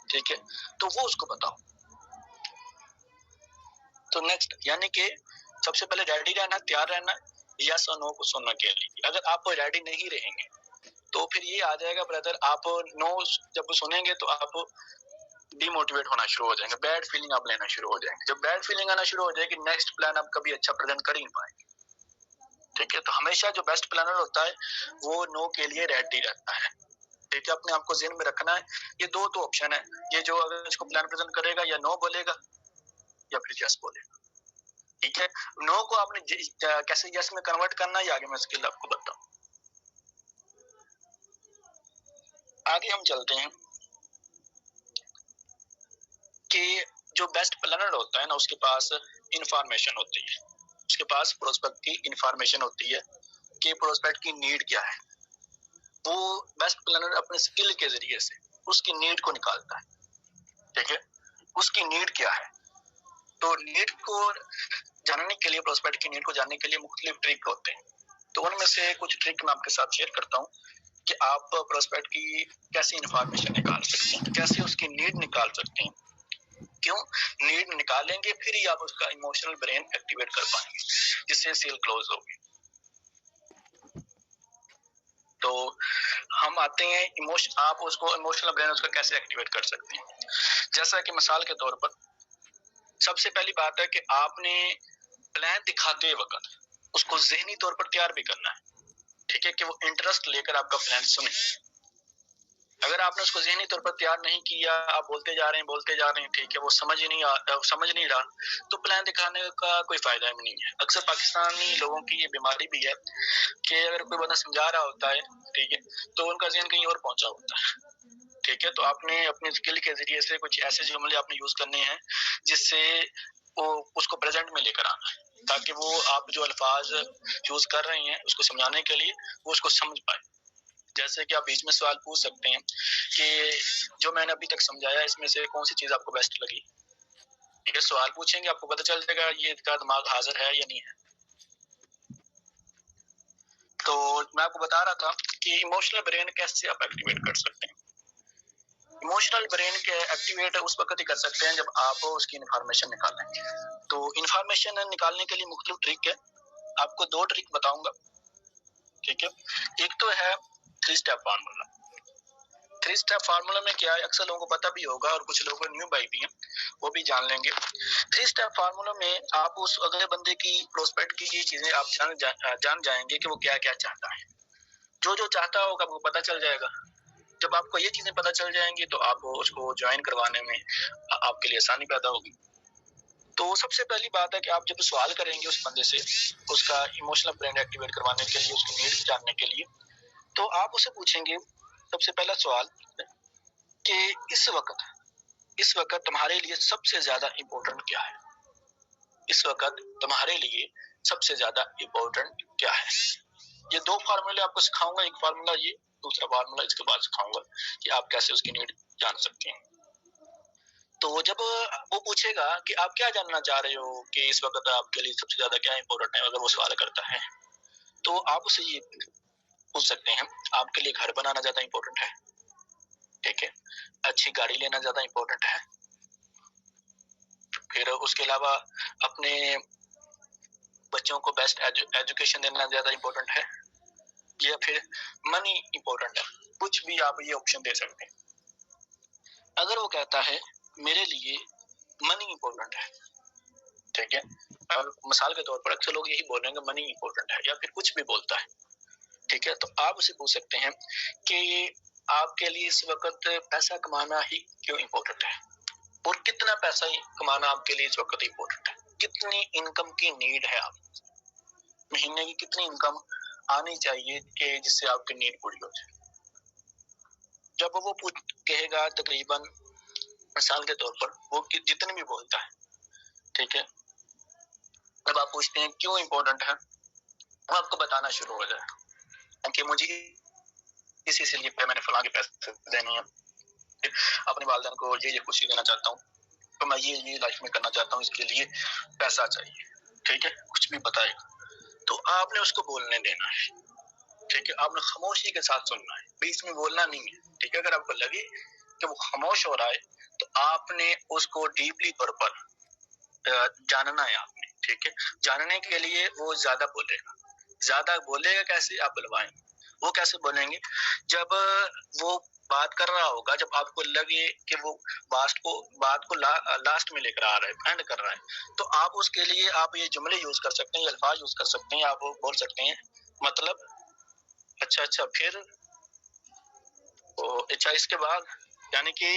[SPEAKER 2] ठीक है, तो वो उसको बताओ। तो नेक्स्ट यानी कि सबसे पहले रेडी रहना, तैयार रहना यस और नो को सुनने के लिए। अगर आप रेडी नहीं रहेंगे तो फिर ये आ जाएगा ब्रदर, आप नो जब सुनेंगे तो आप डिमोटिवेट होना शुरू हो जाएंगे, बैड फीलिंग आप लेना शुरू हो जाएंगे। जब बैड फीलिंग आना शुरू हो जाएगी, नेक्स्ट प्लान आप कभी अच्छा प्रेजेंट कर ही नहीं पाएंगे, ठीक है। तो हमेशा जो बेस्ट प्लानर होता है वो नो के लिए रेडी रहता है, ठीक है। अपने आपको ज़हन में रखना है ये दो तो ऑप्शन है, ये जो अगर इसको प्लान प्रेजेंट करेगा या नो बोलेगा या फिर यस बोलेगा, ठीक है। नो को आपने कैसे यस में कन्वर्ट करना है, आगे मैं स्किल आपको बताऊं। आगे हम चलते हैं कि जो बेस्ट प्लानर होता है ना, उसके पास इंफॉर्मेशन होती है, उसके पास प्रोस्पेक्ट की इंफॉर्मेशन होती है कि प्रोस्पेक्ट की नीड क्या है। वो बेस्ट प्लानर अपने स्किल के जरिए से उसकी नीड को निकालता है, ठीक है। उसकी नीड क्या है, तो नीड को जानने के लिए, प्रोस्पेक्ट की नीड को जानने के लिए मुख्तलिफ ट्रिक होते हैं। तो उनमें से कुछ ट्रिक मैं आपके साथ शेयर करता हूँ कि आप प्रोस्पेक्ट की कैसे इंफॉर्मेशन निकाल सकते हैं, कैसे उसकी नीड निकाल सकते हैं। क्यों नीड निकालेंगे फिर ही आप उसका इमोशनल ब्रेन एक्टिवेट कर पाएंगे, जिससे सेल क्लोज होगी। तो हम आते हैं आप उसको इमोशनल ब्रेन उसका कैसे एक्टिवेट कर सकते हैं। जैसा कि मिसाल के तौर पर सबसे पहली बात है कि आपने प्लान दिखाते वक्त उसको ज़हनी तौर पर तैयार भी करना है, ठीक है, कि वो इंटरेस्ट लेकर आपका प्लान सुने। अगर आपने उसको ज़हनी तौर पर तैयार नहीं किया, आप बोलते जा रहे हैं, ठीक है, वो समझ नहीं रहा, तो प्लान दिखाने का कोई फ़ायदा भी नहीं है। अक्सर पाकिस्तानी लोगों की ये बीमारी भी है कि अगर कोई बंदा समझा रहा होता है, ठीक है, तो उनका ज़हन कहीं और पहुंचा होता है, ठीक है। तो आपने अपने स्किल के ज़रिए से कुछ ऐसे जुमले आपने यूज़ करने हैं जिससे वो उसको प्रेजेंट में लेकर आना है, ताकि वो आप जो अल्फाज यूज़ कर रहे हैं उसको समझाने के लिए वो उसको समझ पाए। जैसे कि आप बीच में सवाल पूछ सकते हैं कि जो मैंने अभी तक समझाया इसमें से कौन सी चीज़ आपको बेस्ट लगी। ये सवाल पूछेंगे, आपको पता चल जाएगा ये इसका दिमाग हाजिर है या नहीं है। तो मैं आपको बता रहा था कि इमोशनल ब्रेन कैसे आप एक्टिवेट कर सकते हैं। इमोशनल ब्रेन के एक्टिवेट उस वक्त ही कर सकते हैं जब आप उसकी इन्फॉर्मेशन निकालेंगे। तो इन्फॉर्मेशन निकालने के लिए मुख्तलिफ ट्रिक है, आपको 2 ट्रिक बताऊंगा, ठीक है। एक तो है 3 स्टेप फार्मूला। 3 स्टेप फार्मूला में क्या है, अक्सर लोगों को पता भी होगा और कुछ लोगों को न्यू बाई भी है, वो भी जान लेंगे। 3 स्टेप फार्मूला में आप उस अगले बंदे की प्रोस्पेक्ट की ये चीजें आप जान जाएंगे कि वो क्या क्या चाहता है। जो चाहता होगा आपको पता चल जाएगा। जब आपको ये चीजें पता चल जाएंगी तो आप उसको ज्वाइन करवाने में आपके लिए आसानी पैदा होगी। तो सबसे पहली बात है कि आप जब सवाल करेंगे उस बंदे से, उसका इमोशनल ब्रेन एक्टिवेट करवाने के लिए, उसकी नीड्स जानने के लिए, तो आप उसे पूछेंगे सबसे पहला सवाल कि इस वक्त तुम्हारे लिए सबसे ज्यादा इम्पोर्टेंट क्या है। इस वक्त तुम्हारे लिए सबसे ज्यादा इम्पोर्टेंट क्या है। ये 2 फार्मूले आपको सिखाऊंगा, एक फार्मूला ये, दूसरा फार्मूला इसके बाद सिखाऊंगा कि आप कैसे उसकी नीड जान सकते हैं। तो जब वो पूछेगा कि आप क्या जानना चाह रहे हो कि इस वक्त आपके लिए सबसे ज्यादा क्या इम्पोर्टेंट है, अगर वो सवाल करता है तो आप उसे ये पूछ सकते हैं, आपके लिए घर बनाना ज्यादा इम्पोर्टेंट है, ठीक है, अच्छी गाड़ी लेना ज्यादा इम्पोर्टेंट है, फिर उसके अलावा अपने बच्चों को बेस्ट एजुकेशन देना ज्यादा इम्पोर्टेंट है, या फिर मनी इम्पोर्टेंट है। कुछ भी आप ये ऑप्शन दे सकते हैं। अगर वो कहता है मेरे लिए मनी इम्पोर्टेंट है, ठीक है, और मिसाल के तौर पर अक्सर लोग यही बोलेंगे मनी इम्पोर्टेंट है, या फिर कुछ भी बोलता है, ठीक है, तो आप उसे पूछ सकते हैं कि आपके लिए इस वक्त पैसा कमाना ही क्यों इम्पोर्टेंट है, और कितना पैसा कमाना आपके लिए इस वक्त इम्पोर्टेंट है, कितनी इनकम की नीड है, आप महीने की कितनी इनकम आनी चाहिए कि जिससे आपकी नीड पूरी हो जाए। जब वो कहेगा तकरीबन मिसाल के तौर पर वो जितने भी बोलता है, ठीक है, जब आप पूछते हैं क्यों इम्पोर्टेंट है, वो आपको बताना शुरू हो जाए कि मुझे इसी पे मैंने फलां के पैसे देने हैं, अपने वालिदैन को ये खुशी देना चाहता हूँ, तो मैं ये लाइफ में करना चाहता हूँ, इसके लिए पैसा चाहिए, ठीक है, कुछ भी बताएगा तो आपने उसको बोलने देना है, ठीक है, आपने खामोशी के साथ सुनना है, बीच में बोलना नहीं है, ठीक है। अगर आपको लगे कि वो खामोश हो रहा है तो आपने उसको डीपली तौर पर जानना है आपने, ठीक है। जानने के लिए वो ज्यादा बोलेगा कैसे, आप बुलवाएं। वो कैसे बोलेंगे, जब वो बात कर रहा होगा, जब आपको लगे कि वो बात को लास्ट में लेकर आ रहा है, एंड कर रहा है, तो आप उसके लिए आप ये जुमले यूज कर सकते हैं, ये अल्फाज यूज कर सकते हैं। आप बोल सकते हैं मतलब अच्छा फिर, अच्छा इसके बाद, यानी कि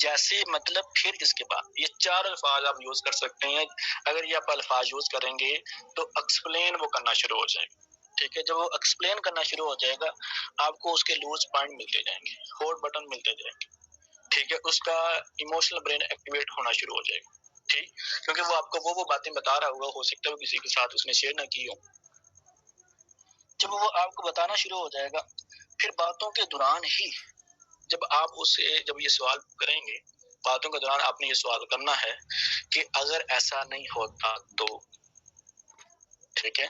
[SPEAKER 2] जैसे मतलब फिर इसके बाद, ये 4 अल्फाज आप यूज कर सकते हैं। अगर ये आप अल्फाज यूज करेंगे तो एक्सप्लेन वो करना शुरू हो जाएगा, ठीक है। जब वो एक्सप्लेन करना शुरू हो जाएगा आपको उसके लूज पॉइंट मिलते जाएंगे, हॉट बटन मिलते जाएंगे, ठीक है। उसका इमोशनल ब्रेन एक्टिवेट होना शुरू हो जाएगा, ठीक, क्योंकि वो आपको वो बातें बता रहा होगा, हो सकता है वो किसी के साथ उसने शेयर ना की हो। जब वो आपको बताना शुरू हो जाएगा, फिर बातों के दौरान ही जब आप उससे जब ये सवाल करेंगे, बातों के दौरान आपने ये सवाल करना है कि अगर ऐसा नहीं होता तो, ठीक है।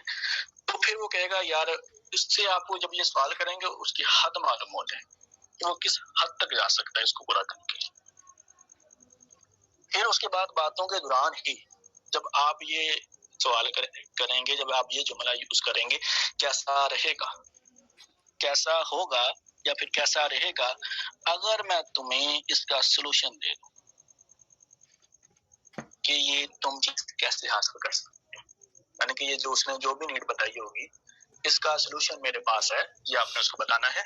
[SPEAKER 2] तो फिर वो कहेगा यार, इससे आपको जब ये सवाल करेंगे उसकी हद मालूम हो जाए कि वो किस हद तक जा सकता है इसको पूरा करने के लिए। फिर उसके बाद बातों के दौरान ही जब आप ये सवाल करेंगे, जब आप ये जुमला यूज करेंगे, कैसा रहेगा, कैसा होगा, या फिर कैसा रहेगा अगर मैं तुम्हें इसका सलूशन दे दूं कि ये तुम चीज कैसे हासिल कर सकते हो, यानी कि ये जो उसने जो भी नीड बताई होगी, इसका सोल्यूशन मेरे पास है, ये आपने उसको बताना है।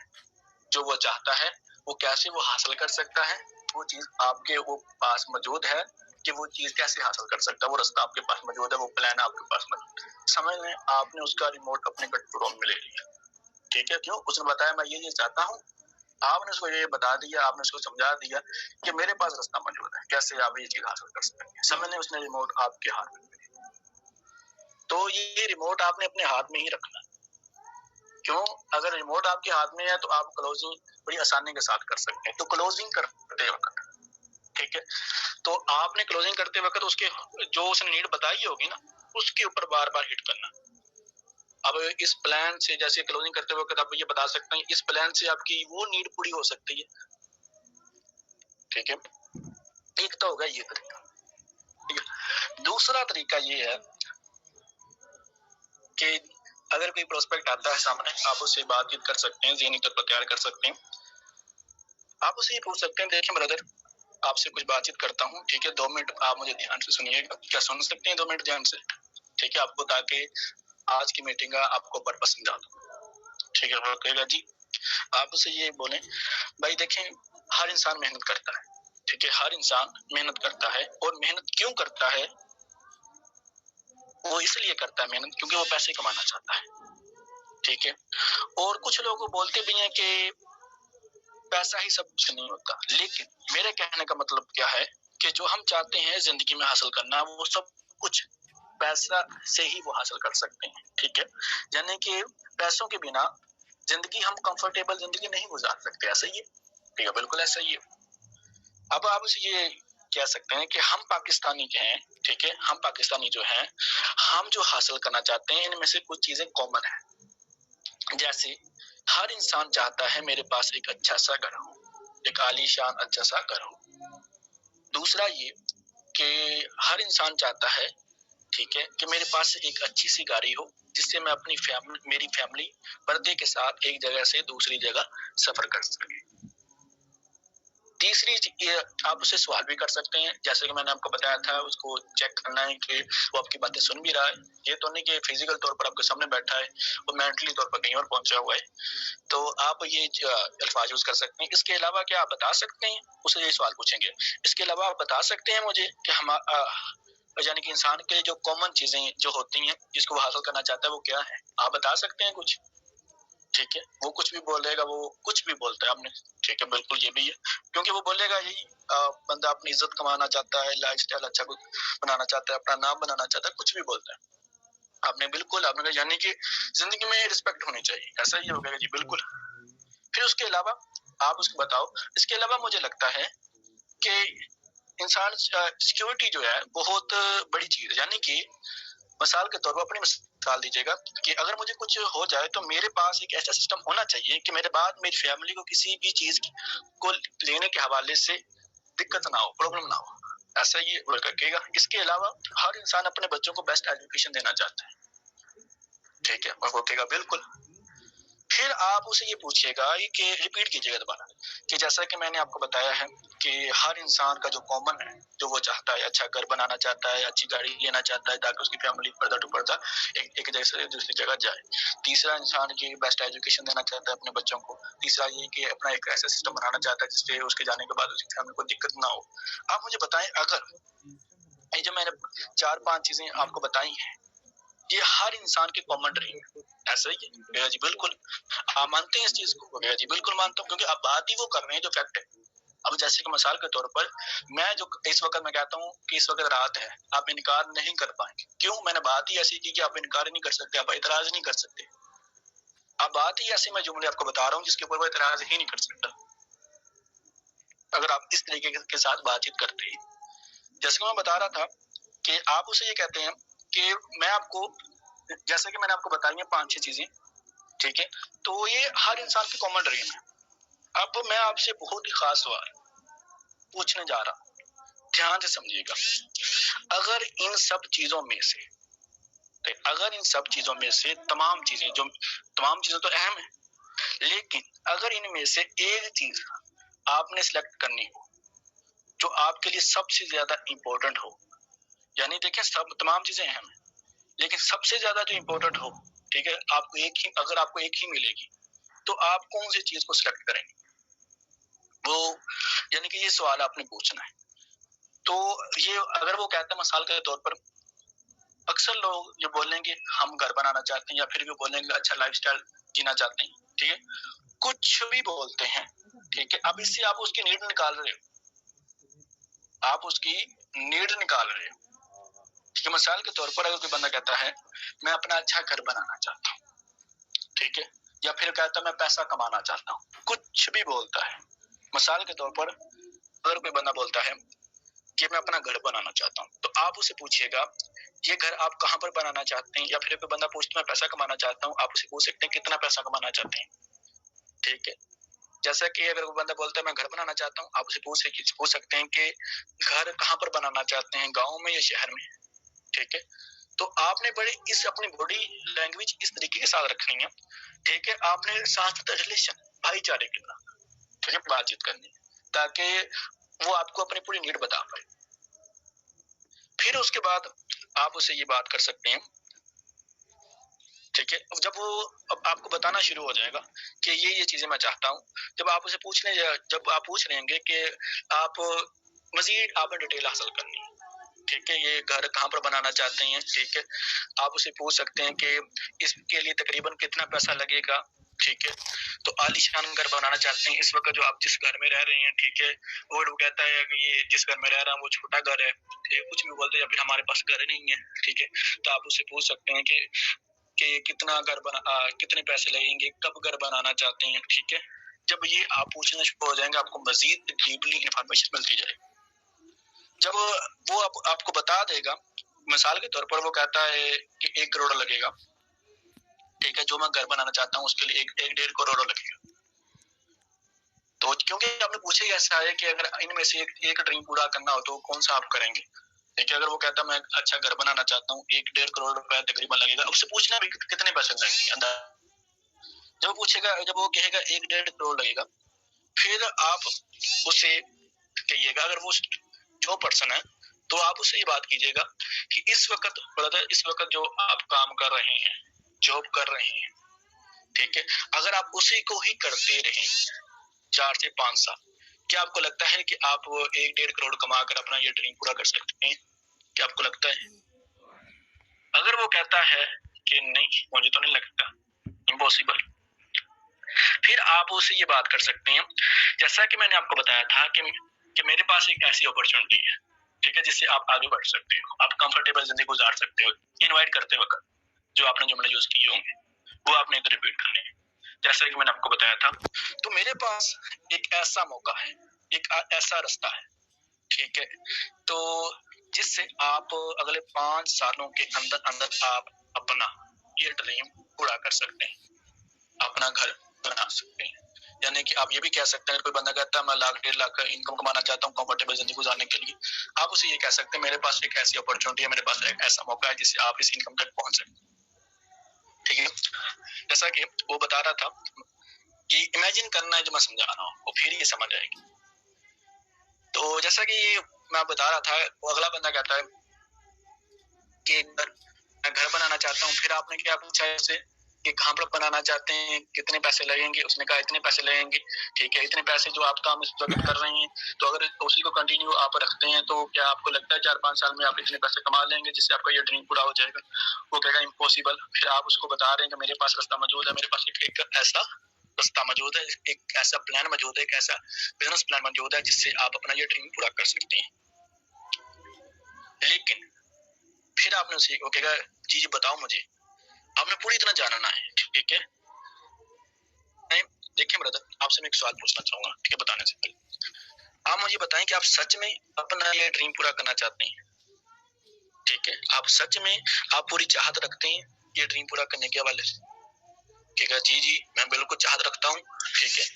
[SPEAKER 2] जो वो चाहता है वो कैसे वो हासिल कर सकता है, वो चीज आपके वो पास मौजूद है कि वो चीज कैसे हासिल कर सकता है, वो रास्ता आपके पास मौजूद है, वो प्लान आपके पास मौजूद है। समझ में आपने उसका रिमोट अपने कंट्रोल में ले लिया, ठीक है। क्यों? उसने बताया मैं ये चाहता हूँ, आपने उसको ये बता दिया, आपने उसको समझा दिया कि मेरे पास रास्ता मौजूद है, कैसे आप ये चीज हासिल कर सकते हैं। समझ में उसने रिमोट आपके हाथ में, तो ये रिमोट आपने अपने हाथ में ही रखना। क्यों? अगर रिमोट आपके हाथ में है तो आप क्लोजिंग बड़ी आसानी के साथ कर सकते हैं। तो क्लोजिंग करते वक्त, ठीक है, तो आपने क्लोजिंग करते वक्त उसके जो उसने नीड बताई होगी ना, उसके ऊपर बार बार हिट करना। अब इस प्लान से, जैसे क्लोजिंग करते वक्त आप ये बता सकते हैं, इस प्लान से आपकी वो नीड पूरी हो सकती है, ठीक है। एक तो होगा ये तरीका, ठीक है। दूसरा तरीका ये है कि अगर कोई प्रोस्पेक्ट आता है सामने, आप उससे बातचीत कर सकते हैं, ज़हनी तौर पर तैयार कर सकते हैं। आप उससे ये पूछ सकते हैं, देखिए ब्रदर, आपसे कुछ बातचीत करता हूँ, ठीक है, 2 मिनट आप मुझे ध्यान से सुनिएगा। क्या सुन सकते हैं 2 मिनट ध्यान से? ठीक है, आपको ताकि आज की मीटिंग का आपको पर्पस समझा दूं, ठीक है। वो कहेगा जी, आप उसे ये बोलें, भाई देखें, हर इंसान मेहनत करता है, ठीक है, हर इंसान मेहनत करता है, और मेहनत क्यों करता है? वो इसलिए करता है मेहनत क्योंकि वो पैसे कमाना चाहता है, ठीक है। और कुछ लोग बोलते भी हैं कि पैसा ही सब कुछ नहीं होता, लेकिन मेरे कहने का मतलब क्या है कि जो हम चाहते हैं जिंदगी में हासिल करना, वो सब कुछ पैसा से ही वो हासिल कर सकते हैं, ठीक है। यानी कि पैसों के बिना जिंदगी, हम कंफर्टेबल जिंदगी नहीं गुजार सकते, ऐसा ही है, ठीक है, बिल्कुल ऐसा ही है। अब आप ये कह सकते हैं कि हम पाकिस्तानी के हैं, ठीक है, हम पाकिस्तानी जो हैं, हम जो हासिल करना चाहते हैं इनमें से कुछ चीजें कॉमन है। जैसे हर इंसान चाहता है मेरे पास एक अच्छा सा घर हो, एक आलीशान अच्छा सा घर हो। दूसरा ये कि हर इंसान चाहता है, ठीक है, कि मेरे पास एक अच्छी सी गाड़ी हो जिससे मैं अपनी मेरी फैमिली पर्दे के साथ एक जगह से दूसरी जगह सफर कर सके। तीसरी ये आप उससे सवाल भी कर सकते हैं, जैसे कि मैंने आपको बताया था, उसको चेक करना है कि वो आपकी बातें सुन भी रहा है, ये तो नहीं कि फिजिकल तौर पर आपके सामने बैठा है, वो मेंटली तौर पर कहीं और पहुंचा हुआ है। तो आप ये अल्फाज यूज कर सकते हैं। इसके अलावा क्या आप बता सकते हैं, उसे ये सवाल पूछेंगे, इसके अलावा आप बता सकते हैं मुझे कि हम यानी कि इंसान के लिए जो कॉमन चीजें जो होती हैं जिसको वो हासिल करना चाहता है वो क्या है, आप बता सकते हैं कुछ, ठीक है। वो कुछ भी बोलेगा, वो कुछ भी बोलता है आपने, ठीक है, बिल्कुल ये भी है, क्योंकि वो बोलेगा यही बंदा अपनी इज्जत कमाना चाहता है, लाइफस्टाइल अच्छा कुछ बनाना चाहता है, अपना नाम बनाना चाहता है, कुछ भी बोलता है। आपने बिल्कुल आपने कहा, यानी कि जिंदगी में रिस्पेक्ट होनी चाहिए, ऐसा ही होगा जी, बिल्कुल। फिर उसके अलावा आप उसको बताओ, इसके अलावा मुझे लगता है कि इंसान सिक्योरिटी जो है बहुत बड़ी चीज है, यानी कि मिसाल के तौर पर अपनी मिसाल दीजिएगा कि अगर मुझे कुछ हो जाए तो मेरे पास एक ऐसा सिस्टम होना चाहिए कि मेरे बाद मेरी फैमिली को किसी भी चीज को लेने के हवाले से दिक्कत ना हो, प्रॉब्लम ना हो, ऐसा ये वर्क करेगा। इसके अलावा हर इंसान अपने बच्चों को बेस्ट एजुकेशन देना चाहता है, ठीक है, और वो कहेगा बिल्कुल। फिर आप उसे ये पूछिएगा कि रिपीट कीजिएगा दोबारा कि जैसा कि मैंने आपको बताया है कि हर इंसान का जो कॉमन है, जो वो चाहता है, अच्छा घर बनाना चाहता है, अच्छी गाड़ी लेना चाहता है ताकि उसकी फैमिली पर्दा टू पर्दा एक जगह से दूसरी जगह जाए। तीसरा इंसान की बेस्ट एजुकेशन देना चाहता है अपने बच्चों को। तीसरा ये कि अपना एक ऐसा सिस्टम बनाना चाहता है जिससे उसके जाने के बाद उसकी फैमिली को दिक्कत ना हो। आप मुझे बताएं, अगर ये जो मैंने 4-5 चीजें आपको बताई हैं, ये हर इंसान के कॉमन ड्रीम है, ऐसा ही है भैया जी, बिल्कुल। आप मानते हैं इस चीज को? भैया जी बिल्कुल मानता हूँ, क्योंकि आप बात ही वो कर रहे हैं जो फैक्ट है। अब जैसे कि मिसाल के तौर पर मैं जो इस वक्त मैं कहता हूँ कि इस वक्त रात है, आप इनकार नहीं कर पाएंगे, क्यों? मैंने बात ही ऐसी की कि आप इनकार नहीं कर सकते, आप एतराज नहीं कर सकते। आप बात ही ऐसी, मैं जुमले आपको बता रहा हूँ जिसके ऊपर वो एतराज ही नहीं कर सकता, अगर आप इस तरीके के साथ बातचीत करते हैं। जैसे कि मैं बता रहा था कि आप उसे ये कहते हैं कि मैं आपको, जैसे कि मैंने आपको बताई है 5-6 चीजें, ठीक है, तो ये हर इंसान की कॉमन ड्रीम है। अब मैं आपसे बहुत ही खास सवाल पूछने जा रहा हूँ, ध्यान से समझिएगा। अगर इन सब चीजों में से तमाम चीजें तो अहम है, लेकिन अगर इनमें से एक चीज आपने सिलेक्ट करनी हो जो आपके लिए सबसे ज्यादा इंपॉर्टेंट हो, यानी देखें सब तमाम चीजें अहम है, लेकिन सबसे ज्यादा जो इम्पोर्टेंट हो, ठीक है, अगर आपको एक ही मिलेगी तो आप कौन सी चीज को सिलेक्ट करेंगे? वो यानी कि ये सवाल आपने पूछना है। तो ये अगर वो कहता है मिसाल के तौर पर, अक्सर लोग ये बोलेंगे हम घर बनाना चाहते हैं, या फिर भी बोलेंगे अच्छा लाइफस्टाइल जीना चाहते हैं, ठीक है, कुछ भी बोलते हैं, ठीक है। अब इससे आप उसकी नीड निकाल रहे हो, आप उसकी नीड निकाल रहे हो। ठीक है, मिसाल के तौर पर अगर कोई बंदा कहता है मैं अपना अच्छा घर बनाना चाहता हूँ, ठीक है, या फिर कहता है मैं पैसा कमाना चाहता हूँ, कुछ भी बोलता है। मिसाल के तौर पर अगर कोई बंदा बोलता है कि मैं अपना घर बनाना चाहता हूँ, तो आप उसे पूछिएगा ये घर आप कहाँ पर बनाना चाहते हैं, या फिर कोई बंदा पूछता मैं पैसा कमाना चाहता हूँ, आप उसे पूछ सकते हैं कितना पैसा कमाना चाहते हैं, ठीक है। जैसा कि अगर कोई बंदा बोलता है मैं घर बनाना चाहता हूँ, आप उसे पूछ सकते हैं कि घर कहाँ पर बनाना चाहते हैं, गाँव में या शहर में, ठीक है। तो आपने बड़े इस अपनी बॉडी लैंग्वेज इस तरीके के साथ रखनी है, ठीक है। आपने साथ रिलेशन भाईचारे के साथ, ठीक है, बातचीत करनी है, ताकि वो आपको अपनी पूरी नीड बता पाए। फिर उसके बाद आप उसे ये बात कर सकते हैं, ठीक है। अब जब वो अब आपको बताना शुरू हो जाएगा कि ये चीजें मैं चाहता हूँ, जब आप उसे जब आप पूछ रहेंगे कि आप मजीद आपने डिटेल हासिल करनी है, ठीक है, ये घर कहाँ पर बनाना चाहते हैं, ठीक है, आप उसे पूछ सकते हैं कि इसके लिए तकरीबन कितना पैसा लगेगा, ठीक है। तो आलीशान घर बनाना चाहते हैं, इस वक्त जो आप जिस घर में रह रहे हैं, ठीक है, और वो कहता है कि ये जिस घर में रह रहा हूँ वो छोटा घर है, ठीक है, कुछ भी बोलते हैं, या फिर हमारे पास घर नहीं है, ठीक है। तो आप उसे पूछ सकते हैं कि कितने पैसे लगेंगे, कब घर बनाना चाहते हैं, ठीक है। जब ये आप पूछना शुरू हो जाएंगे, आपको मजीद डीपली इंफॉर्मेशन मिलती जाएगी। जब वो आपको बता देगा, मिसाल के तौर पर वो कहता है कि 1 करोड़ लगेगा, ठीक है, जो मैं घर बनाना चाहता हूँ उसके लिए 1-1.5 करोड़ लगेगा। तो क्योंकि आपने पूछा ही ऐसा है कि अगर इनमें से एक ड्रीम पूरा करना हो तो कौन सा आप करेंगे, देखिए। अगर वो कहता मैं अच्छा घर बनाना चाहता हूँ, 1-1.5 करोड़ रुपया तकरीबन लगेगा, उससे पूछना भी कितने पैसे लगेंगे अंदाज। जब पूछेगा, जब वो कहेगा 1-1.5 करोड़ लगेगा, फिर आप उसे कहिएगा, अगर वो जो पर्सन है, तो आप उससे ये बात कीजिएगा कि इस वक्त ब्रदर, इस वक्त जो आप काम कर रहे हैं, जॉब कर रहे हैं, ठीक है, अगर आप उसी को ही करते रहे 4 से 5 साल, क्या आपको लगता है कि आप 1-1.5 करोड़ कमा कर अपना ये ड्रीम पूरा कर सकते हैं? क्या आपको लगता है? अगर वो कहता है कि नहीं मुझे तो नहीं लगता, इम्पॉसिबल, फिर आप उससे ये बात कर सकते हैं, जैसा कि मैंने आपको बताया था कि मेरे पास एक ऐसी अपॉर्चुनिटी है, ठीक है, जिससे आप आगे बढ़ सकते हो, आप कंफर्टेबल जिंदगी गुजार सकते हो। इनवाइट करते वक्त जो आपने जुमले यूज किए होंगे वो आपने इधर रिपीट करने हैं, जैसा कि मैंने आपको बताया था। तो मेरे पास एक ऐसा मौका है, एक ऐसा रास्ता है, ठीक है, तो जिससे आप अगले 5 सालों के अंदर अंदर आप अपना ये ड्रीम पूरा कर सकते हैं, अपना घर बना सकते हैं। यानी कि आप ये भी कह सकते हैं, कोई बंदा कहता है मैं 1-1.5 लाख इनकम कमाना चाहता हूँ कंफर्टेबल जिंदगी गुजारने के लिए, आप उसे ये कह सकते हैं मेरे पास एक ऐसी अपॉर्चुनिटी है, मेरे पास एक ऐसा मौका है जिससे आप इस इनकम तक पहुंच सकते हैं, ठीक है। जैसा कि वो बता रहा था कि इमेजिन करना है, जो मैं समझा रहा हूँ वो फिर ये समझ आएगी। तो जैसा कि मैं बता रहा था, वो अगला बंदा कहता है कि मैं घर बनाना चाहता हूँ, फिर आपने क्या पूछा है उससे कि कहाँ पर बनाना चाहते हैं, कितने पैसे लगेंगे, उसने कहा इतने पैसे लगेंगे, ठीक है, इतने पैसे जो आप काम इस वक्त कर रहे हैं, तो अगर उसी को कंटिन्यू आप रखते हैं तो क्या आपको लगता है 4-5 साल में आप इतने पैसे कमा लेंगे जिससे आपका ये ड्रीम पूरा हो जाएगा? वो कहेगा इम्पॉसिबल। फिर आप उसको बता रहे हैं कि मेरे पास रास्ता मौजूद है, मेरे पास एक ऐसा रास्ता मौजूद है, एक ऐसा प्लान मौजूद है, एक ऐसा बिजनेस प्लान मौजूद है जिससे आप अपना ये ड्रीम पूरा कर सकते हैं। लेकिन फिर आपने उसे वो कहेगा जी बताओ मुझे, आपने पूरी तरह जानना है, ठीक है। देखिए ब्रदर, आपसे मैं एक सवाल पूछना चाहूंगा, ठीक है, बताने से पहले आप मुझे बताएं कि आप सच में अपना ये ड्रीम पूरा करना चाहते हैं, ठीक है, आप सच में आप पूरी चाहत रखते हैं ये ड्रीम पूरा करने के हवाले से? ठीक है, जी मैं बिल्कुल चाहत रखता हूँ, ठीक है,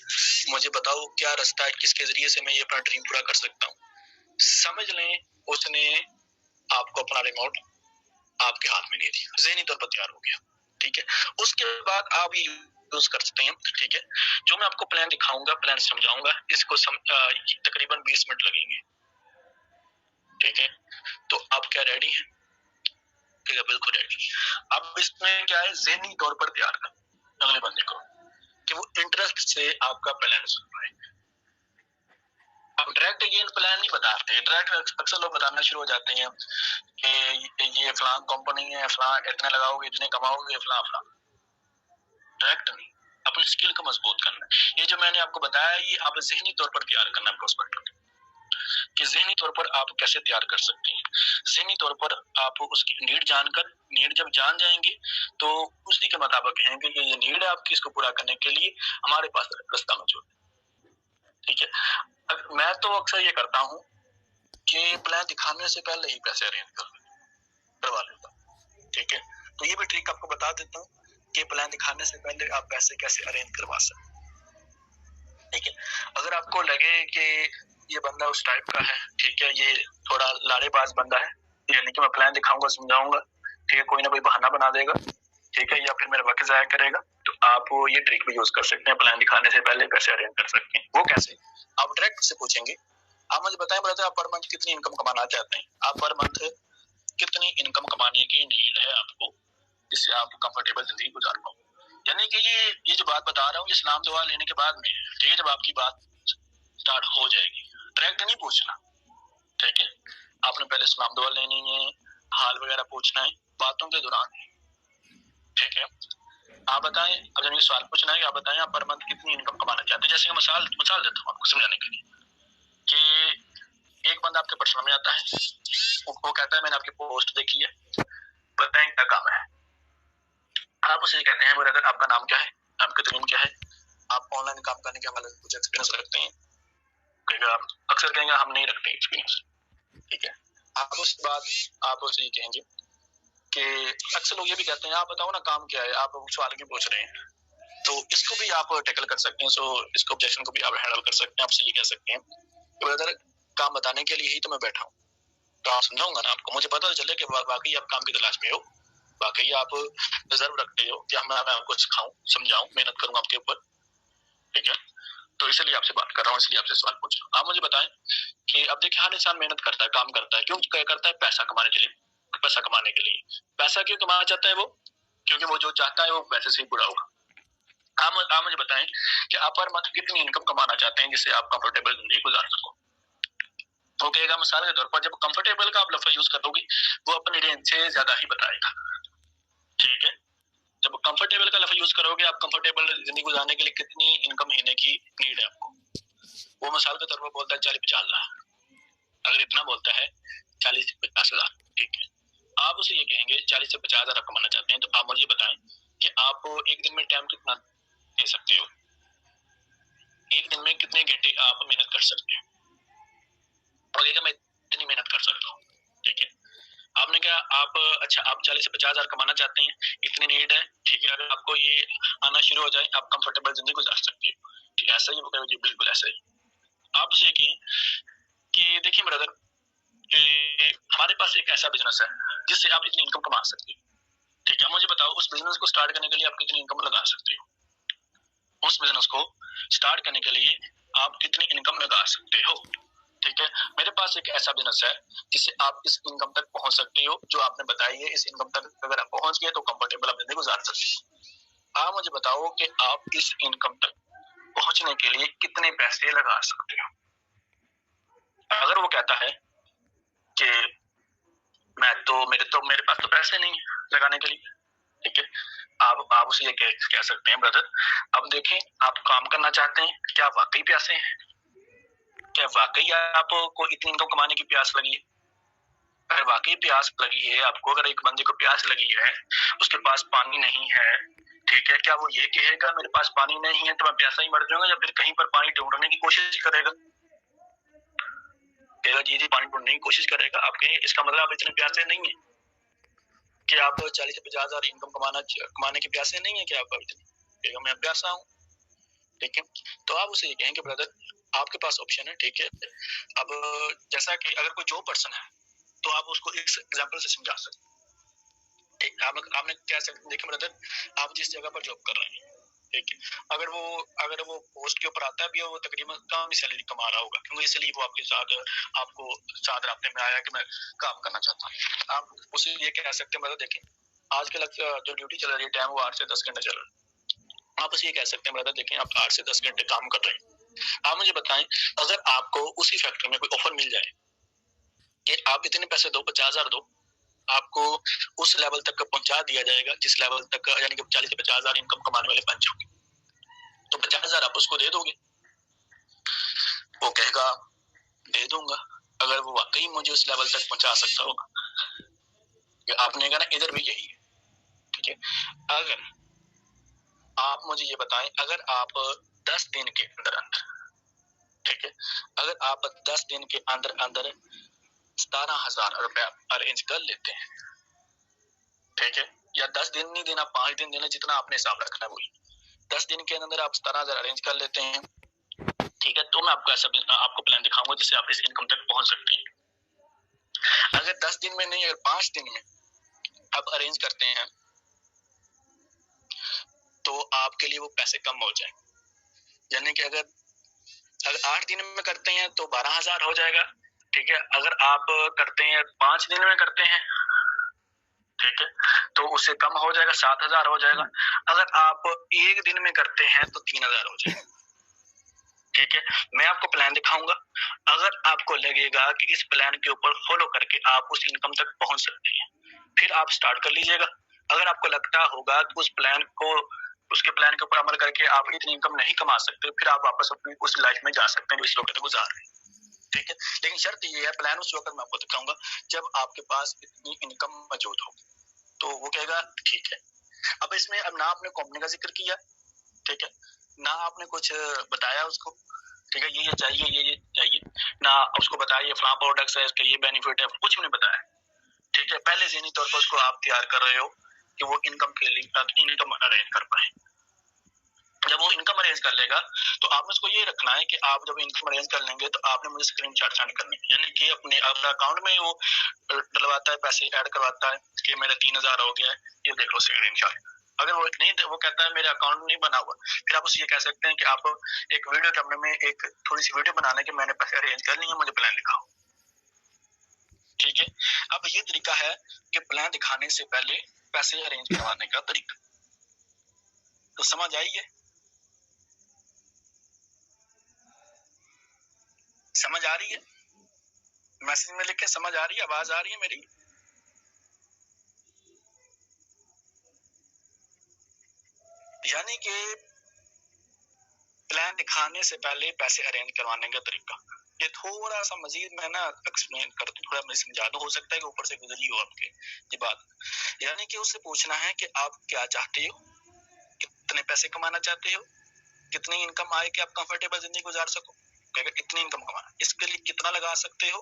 [SPEAKER 2] मुझे बताओ क्या रास्ता है, किसके जरिए से मैं ये अपना ड्रीम पूरा कर सकता हूँ। समझ लें उसने आपको अपना रिमोट आपके हाथ में दे दिया, ज़हनी तौर पर तैयार हो गया, ठीक है। उसके बाद आप ये यूज कर सकते हैं, ठीक है, जो मैं आपको प्लान दिखाऊंगा, प्लान समझाऊंगा, इसको तकरीबन 20 मिनट लगेंगे, ठीक है। तो आप क्या रेडी हैं? ठीक है, बिल्कुल रेडी। अब इसमें क्या है, ज़हनी तौर पर तैयार कर अगले बंदे को कि वो इंटरेस्ट से आपका प्लान सुन पाए। अब डायरेक्ट ये प्लान नहीं बताते, डायरेक्ट अक्सर लोग बताना शुरू हो जाते हैं कि ये फलां कंपनी है, फलां इतने लगाओगे, इतने कमाओगे, फलां फलां। डायरेक्ट नहीं, अपनी स्किल को मजबूत करना। ये जो मैंने आपको बताया, ये आप ज़हनी तौर पर तैयार करना है प्रोस्पेक्ट कि ज़हनी तौर पर आप कैसे तैयार कर सकते हैं। ज़हनी तौर पर आप उसकी नीड जानकर, नीड जब जान जाएंगे तो उसी के मुताबिक कहेंगे कि ये नीड है आपकी, इसको पूरा करने के लिए हमारे पास रास्ता मौजूद है। ठीक है, मैं तो अक्सर ये करता हूँ कि प्लान दिखाने से पहले ही पैसे अरेंज करवा लेता हूँ। ठीक है, तो ये भी ट्रिक आपको बता देता हूँ कि प्लान दिखाने से पहले आप पैसे कैसे अरेंज करवा सकते। ठीक है, अगर आपको लगे कि ये बंदा उस टाइप का है, ठीक है, ये थोड़ा लाड़ेबाज बंदा है, यानी कि मैं प्लान दिखाऊंगा, समझाऊंगा, ठीक है, कोई ना कोई बहाना बना देगा, ठीक है, या फिर मेरा वक्त जाया करेगा, तो आप ये ट्रिक भी यूज कर सकते हैं, प्लान दिखाने से पहले पैसे अरेंज कर सकते हैं। वो कैसे? आप डायरेक्ट से पूछेंगे, आप मुझे बताएं ब्रदर, आप पर मंथ कितनी इनकम कमाना चाहते हैं? आप पर मंथ कितनी इनकम कमाने की नीड है आपको, जिससे आप कंफर्टेबल जिंदगी गुजार पाओ? यानी कि ये जो बात बता रहा हूँ, ये सलाम दुआ लेने के बाद में, ठीक है, जब आपकी बात स्टार्ट हो जाएगी, डायरेक्ट नहीं पूछना। ठीक है, आपने पहले सलाम दुआ लेनी है, हाल वगैरह पूछना है बातों के दौरान। ठीक है, आप बताएं, अब जब ये सवाल पूछना है कि आप बताएं आप पर मंथ कितनी इनकम कमाना चाहते हैं। जैसे मिसाल देता हूँ आपको समझाने के लिए कि एक बंदा आपके पर्सनल में आता है, वो कहता है मैंने आपकी पोस्ट देखी है, बताएं क्या काम है। आप उसे कहते हैं ब्रदर आपका नाम क्या है, आपकी ड्रीम क्या है, आप ऑनलाइन काम करने के हमारे कुछ एक्सपीरियंस रखते हैं? कहेगा, अक्सर कहेंगे हम नहीं रखते एक्सपीरियंस। ठीक है, आप उसे ये कहेंगे कि अक्सर लोग ये भी कहते हैं आप बताओ ना काम क्या है, आप सवाल क्यों पूछ रहे हैं? तो इसको भी आप टैकल कर सकते हैं। सो इसको ऑब्जेक्शन को भी आप हैंडल कर सकते हैं। आपसे ये कह सकते हैं कि ब्रदर काम बताने के लिए ही तो मैं बैठा हूँ, तो आप समझाऊंगा ना आपको, मुझे पता चले कि वाकई आप काम की तलाश में हो, वाकई आप रिजर्व रखते हो कि मैं आपको सिखाऊं, समझाऊं, मेहनत करूं आपके ऊपर। ठीक है, तो इसलिए आपसे बात कर रहा हूँ, इसलिए आपसे सवाल पूछ रहा हूँ। आप मुझे बताएं कि अब देखिए हर इंसान मेहनत करता है, काम करता है, क्यों करता है? पैसा कमाने के लिए। पैसा कमाने के लिए पैसा क्यों कमाना चाहता है वो? क्योंकि वो जो चाहता है वो पैसे से ही पूरा होगा। आप मुझे बताएं कि आप हर मंथ कितनी इनकम कमाना चाहते हैं जिससे आप कंफर्टेबल जिंदगी गुजार सको। वो कहेगा मिसाल के तौर पर जब कंफर्टेबल का आप लफ्ज यूज करोगे वो अपनी रेंज से ज्यादा ही बताएगा। ठीक है, जब कंफर्टेबल का लफ्ज यूज करोगे, आप कंफर्टेबल जिंदगी गुजारने के लिए कितनी इनकम महीने की नीड है आपको, वो मिसाल के तौर पर बोलता है 40-50 लाख। अगर इतना बोलता है 40 से 50 हजार, ठीक है, आप उसे ये कहेंगे 40 से 50 हजार कमाना चाहते हैं, तो आप मुझे बताएं कि आप एक दिन में टाइम कितना दे सकते हो, एक दिन में कितने घंटे आप मेहनत कर सकते हो? और कहेगा मैं इतनी मेहनत कर सकता हूँ। ठीक है, आपने क्या आप अच्छा आप 40 से 50 हजार कमाना चाहते हैं, इतनी नीड है, ठीक है, अगर आपको ये आना शुरू हो जाए आप कंफर्टेबल जिंदगी गुजार सकते हो। ठीक है, ऐसा ही वो कहेगा जी बिल्कुल ऐसा ही। आप उसे कि देखिए ब्रदर हमारे पास एक ऐसा बिजनेस है जिससे आप इतनी इनकम कमा सकते हो। ठीक है, मुझे बताओ उस बिजनेस को स्टार्ट करने के लिए आप कितनी इनकम लगा सकते हो? उस बिजनेस को स्टार्ट करने के लिए आप कितनी इनकम लगा सकते हो? ठीक है, मेरे पास एक ऐसा बिजनेस है जिससे आप इस इनकम तक पहुंच सकते हो जो आपने बताई है। इस इनकम तक अगर आप पहुंच गए तो कंफर्टेबल आप जिंदगी गुजार सकते हो। आप मुझे बताओ कि आप इस इनकम तक पहुंचने के लिए कितने पैसे लगा सकते हो? अगर वो कहता है कि मेरे पास तो पैसे नहीं है लगाने के लिए, ठीक है, आप उसे ये कह सकते हैं ब्रदर अब देखें आप काम करना चाहते हैं, क्या वाकई प्यासे हैं? क्या वाकई आपको इतनी इनकम कमाने की प्यास लगी है? अगर वाकई प्यास लगी है आपको, अगर एक बंदे को प्यास लगी है, उसके पास पानी नहीं है, ठीक है, क्या वो ये कहेगा मेरे पास पानी नहीं है तो मैं प्यासा ही मर जाऊंगा, या फिर कहीं पर पानी ढूंढने की कोशिश करेगा? कहेगा जी जी पानी ढूंढने की कोशिश करेगा। आप कहें इसका मतलब आप इतने प्यासे नहीं है कि आप 40 से 50 हजार इनकम कमाने के प्यासे नहीं है कि आप इतने? कहेगा मैं प्यासा हूँ। ठीक है, तो आप उसे ये कहेंगे ब्रदर आपके पास ऑप्शन है। ठीक है, अब जैसा कि अगर कोई जॉब पर्सन है तो आप उसको एक एग्जांपल से समझा सकते हैं। आपने कह सकते देखिए ब्रदर आप जिस जगह पर जॉब कर रहे हैं, ठीक है। अगर वो पोस्ट के ऊपर आता भी है, वो तकरीबन कम ही सैलरी कमा रहा होगा, क्योंकि इसलिए वो आपको साथ रास्ते में आया कि मैं काम करना चाहता हूँ। आप उसे ये कह सकते हैं, मतलब देखें आजकल जो ड्यूटी चल रही है टाइम वो 8 से 10 घंटे चल रहा है। आप उसे ये कह सकते हैं ब्रदर, देखें आप 8 से 10 घंटे काम कर रहे हैं, आप मुझे बताएं अगर आपको उसी फैक्ट्री में कोई ऑफर मिल जाए कि आप इतने पैसे दो, 50,000 दो, आपको उस लेवल तक पहुंचा दिया जाएगा जिस लेवल तक, यानी कि 40 से 50,000 इनकम कमाने वाले बन जाओगे, तो 50,000 आप उसको दे दोगे, वो कहेगा दे दूंगा। अगर वो वाकई मुझे उस लेवल तक पहुंचा सकता होगा, आपने कहा ना इधर भी यही है, ठीक है। अगर आप मुझे ये बताएं, अगर आप 10 दिन के अंदर अंदर, ठीक है, अगर आप 10 दिन के अंदर अंदर 17,000 रुपया अरेंज कर लेते हैं, ठीक है, या 10 दिन नहीं देना, 5 दिन देना, जितना आपने हिसाब रखना है वही, 10 दिन के अंदर आप 17,000 अरेंज कर लेते हैं, ठीक है, तो मैं आपको प्लान दिखाऊंगा जिससे आप इस इनकम तक पहुंच सकते हैं। अगर 10 दिन में नहीं, अगर 5 दिन में आप अरेंज करते हैं तो आपके लिए वो पैसे कम हो जाए, यानी कि अगर 8 दिन में करते हैं तो 12,000 हो जाएगा, ठीक है। अगर आप करते हैं 5 दिन में करते हैं, ठीक है, तो उससे कम हो जाएगा, 7,000 हो जाएगा। अगर आप 1 दिन में करते हैं तो 3,000 हो जाएगा, ठीक है। मैं आपको प्लान दिखाऊंगा, अगर आपको लगेगा कि इस प्लान के ऊपर फॉलो करके आप उस इनकम तक पहुंच सकते हैं, फिर आप स्टार्ट कर लीजिएगा। अगर आपको लगता होगा कि उसके प्लान के ऊपर अमल करके आप इतनी इनकम नहीं कमा सकते, फिर आप वापस अपनी उस लाइफ में जा सकते हैं जो इस वक्त गुजार रहे हैं, ठीक है। लेकिन शर्त ये है, प्लान उस वक्त मैं आपको दिखाऊंगा जब आपके पास इतनी इनकम मौजूद हो, तो वो कहेगा ठीक है। अब इसमें अब ना आपने कंपनी का जिक्र किया, ठीक है, ना आपने कुछ बताया उसको, ठीक है, ये चाहिए, ये चाहिए, ना उसको बताया ये फलां प्रोडक्ट्स है, इसका ये बेनिफिट है, कुछ भी नहीं बताया, ठीक है। पहले ज़हनी तौर पर उसको आप तैयार कर रहे हो कि वो इनकम के लिए इनकम अरेंज कर पाए। जब वो इनकम अरेंज कर लेगा तो आपने उसको ये रखना है कि आप जब इनकम अरेंज कर लेंगे तो आपने मुझे स्क्रीनशॉट सेंड करने, यानी कि अपने अकाउंट में वो डलवाता है, पैसे ऐड करवाता है कि मेरा 3,000 हो गया है, ये देख लो स्क्रीनशॉट। अगर वो नहीं, वो कहता है मेरे अकाउंट नहीं बना हुआ, फिर आप उसे ये कह सकते हैं कि आप एक वीडियो कैमरे में एक थोड़ी सी वीडियो बनाने के मैंने पैसे अरेंज कर लिए, मुझे प्लान दिखाओ, ठीक है। अब ये तरीका है कि प्लान दिखाने से पहले पैसे अरेंज करवाने का तरीका, तो समझ आई है? समझ आ रही है? मैसेज में लिखे समझ आ रही है, आवाज आ रही है मेरी? यानी कि प्लान दिखाने से पहले पैसे अरेंज करवाने का तरीका, ये थोड़ा सा मजीद मैं ना एक्सप्लेन कर दूं, थोड़ा मैं समझा दूं, हो सकता है कि ऊपर से गुजरी हो आपके ये बात। यानी कि उससे पूछना है कि आप क्या चाहते हो, कितने पैसे कमाना चाहते हो, कितनी इनकम आए कि आप कंफर्टेबल जिंदगी गुजार सको, इतनी इनकम कमाना, इसके लिए कितना लगा सकते हो,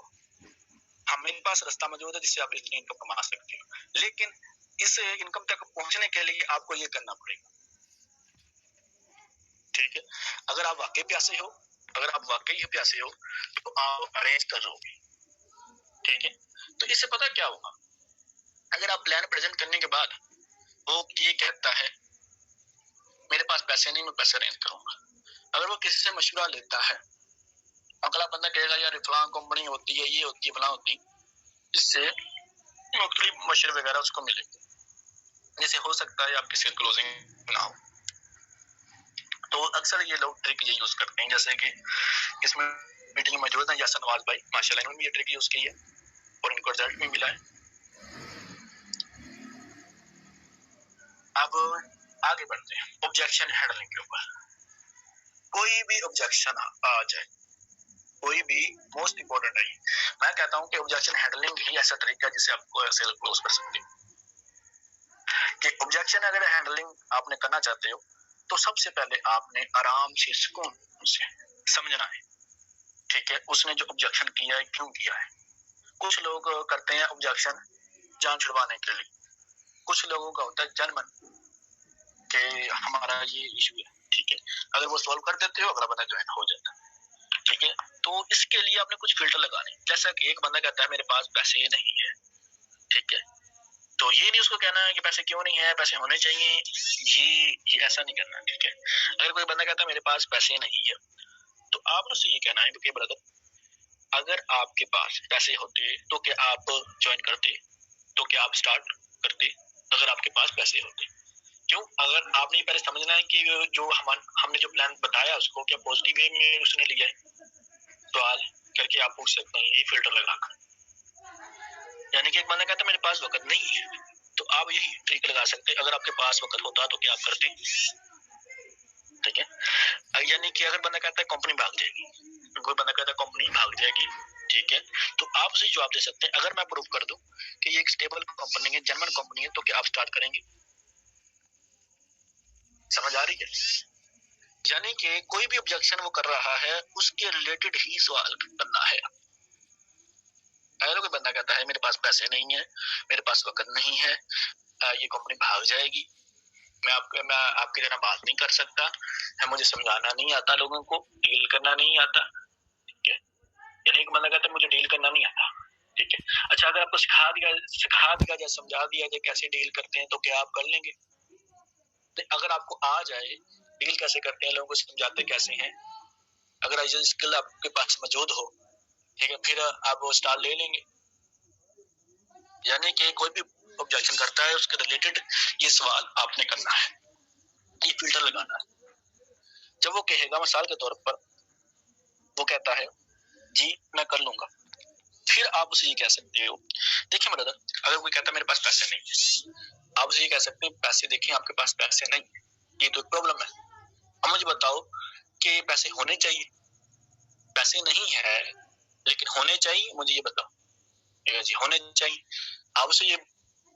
[SPEAKER 2] हमारे पास रास्ता मौजूद है जिससे आप इतनी इनकम कमा सकते हो। लेकिन इस इनकम तक पहुंचने के लिए आपको ये करना पड़ेगा, ठीक है। अगर आप वाकई प्यासे हो, अगर आप वाकई प्यासे हो तो आप अरेंज कर लोगे, ठीक है। तो इससे पता क्या होगा, अगर आप प्लान प्रेजेंट करने के बाद वो ये कहता है मेरे पास पैसे नहीं, मैं पैसे अरेंज करूंगा, अगर वो किसी से मशवरा लेता है, अगला बंदा कहेगा यार फलां कंपनी होती है, ये होती है, फलां होती है, इससे मुख्तलिफ मशवरे वगैरह उसको मिले, जैसे हो सकता है आपकी सेल क्लोजिंग ना हो। तो अक्सर ये लोग ट्रिक ये यूज करते हैं, जैसे कि इसमें मीटिंग में मौजूद है यासर नवाज भाई, माशाल्लाह इन्होंने भी ये ट्रिक यूज की है और इनको रिजल्ट भी मिला है। अब आगे बढ़ते हैं ऑब्जेक्शन हैंडलिंग के ऊपर। कोई भी ऑब्जेक्शन आ जाए, कोई भी, मोस्ट इंपॉर्टेंट है, मैं कहता हूं कि ऑब्जेक्शन हैंडलिंग ही ऐसा तरीका है जिससे आप सेल क्लोज कर सकते हैं। कि ऑब्जेक्शन अगर हैंडलिंग आपने करना चाहते हो तो सबसे पहले आपने आराम से सुकून से समझना है, ठीक है, उसने जो ऑब्जेक्शन किया है क्यों किया है। कुछ लोग करते हैं ऑब्जेक्शन जान छुड़वाने के लिए, कुछ लोगों का होता है जनमन कि हमारा ये इशू है, ठीक है, अगर वो सॉल्व कर देते हो अगला बंदा ज्वाइन हो जाता है, ठीक है। तो इसके लिए आपने कुछ फिल्टर लगाने, जैसा कि एक बंदा कहता है मेरे पास पैसे नहीं है, ठीक है, तो ये नहीं उसको कहना है कि पैसे क्यों नहीं है, पैसे होने चाहिए, ये ऐसा नहीं करना, ठीक है। अगर कोई बंदा कहता है मेरे पास पैसे नहीं है, तो आपने उससे ये कहना है कि ब्रदर, अगर आपके पास पैसे होते तो क्या आप ज्वाइन करते, तो क्या आप स्टार्ट करते, अगर आपके पास पैसे होते। क्यों? अगर आपने पहले समझना है कि जो हमने जो प्लान बताया उसको क्या पॉजिटिव वे में उसने लिया है। सवाल करके आप पूछ सकते हैं, ये फिल्टर लगाकर। यानी कि एक बंदा कहता है मेरे पास वक्त नहीं है, तो आप यही ट्रिक लगा सकते हैं, अगर आपके पास वक्त होता तो क्या आप करते, ठीक है। यानी कि अगर बंदा कहता है कंपनी भाग जाएगी, कोई बंदा कहता है कंपनी भाग जाएगी, ठीक है, तो आप उसे जवाब दे सकते हैं, अगर मैं प्रूव कर दूं कि ये एक स्टेबल कंपनी है, जर्मन कंपनी है, तो क्या आप स्टार्ट करेंगे। समझ आ रही है? यानी कि कोई भी ऑब्जेक्शन वो कर रहा है उसके रिलेटेड ही सवाल करना है। अगर कोई बंदा कहता है मेरे पास पैसे नहीं है, मेरे पास वक्त नहीं है, ये कंपनी भाग जाएगी, मैं आपकी तरह बात नहीं कर सकता है, मुझे समझाना नहीं आता, लोगों को डील करना नहीं आता, ठीक है। यानी एक बंदा कहता है मुझे डील करना नहीं आता, ठीक है। अच्छा, अगर आपको सिखा दिया जाए, समझा दिया जाए कैसे डील करते हैं, तो क्या आप कर लेंगे। तो अगर आपको आ जाए डील कैसे करते हैं, लोगों को समझाते कैसे हैं, अगर ये स्किल आपके पास मौजूद हो, ठीक है, फिर आप वो स्टार ले लेंगे। यानी कि कोई भी ऑब्जेक्शन करता है उसके रिलेटेड ये सवाल आपने करना है, ये फिल्टर लगाना है। जब वो कहेगा, मिसाल के तौर पर वो कहता है जी मैं कर लूंगा, फिर आप उसे ये कह सकते हो, देखिए ब्रदर, अगर कोई कहता है मेरे पास पैसे नहीं है, आप उसे ये कह सकते हैं पैसे देखिए आपके पास पैसे नहीं, ये तो प्रॉब्लम है। अब मुझे बताओ कि पैसे होने चाहिए, पैसे नहीं है लेकिन होने चाहिए, मुझे ये बताओ। जी होने चाहिए। आप उसे ये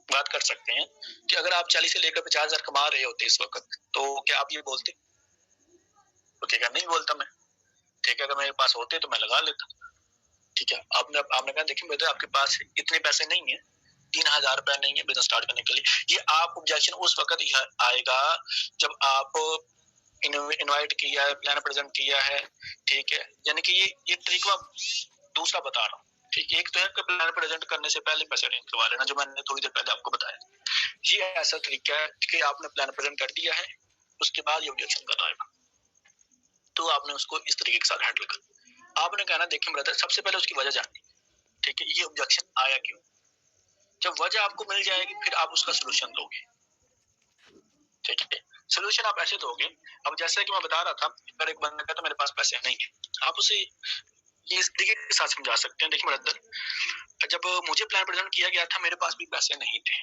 [SPEAKER 2] बात कर सकते हैं कि अगर आप 40 से लेकर 50,000 कमा रहे होते इस वक्त, तो क्या आप ये बोलते, तो क्या नहीं बोलता मैं, ठीक है, अगर मेरे पास होते तो मैं लगा लेता, ठीक है। आपने कहा देखिए बेटे आपके पास इतने पैसे नहीं है, 3,000 रुपया नहीं है बिजनेस स्टार्ट करने के लिए। ये आप ऑब्जेक्शन उस वक्त आएगा जब आप इनवाइट किया है, प्लान प्रेजेंट किया है, ठीक है। यानी कि ये ट्रिक दूसरा बता रहा हूँ, ठीक है। एक तो है कि प्लान प्रेजेंट करने से पहले पैसे अरेंज करवा लेना, जो मैंने थोड़ी देर पहले आपको बताया। ये ऐसा तरीका है कि आपने प्लान प्रेजेंट कर दिया है, उसके बाद ये ऑब्जेक्शन कर रहा है, तो आपने उसको इस तरीके के साथ हैंडल कर, आपने कहना देखिए ब्रदर, सबसे पहले उसकी वजह जाननी, ठीक है, ये ऑब्जेक्शन आया क्यों। जब वजह आपको मिल जाएगी फिर आप उसका सोल्यूशन दोगे, ठीक है। सोल्यूशन आप ऐसे दोगे, अब जैसे कि मैं बता रहा था, अगर एक बंदा कहता मेरे पास पैसे नहीं है, आप उसे ये इस तरीके के साथ समझा सकते हैं, देखिए ब्रदर, जब मुझे प्लान प्रेजेंट किया गया था मेरे पास भी पैसे नहीं थे,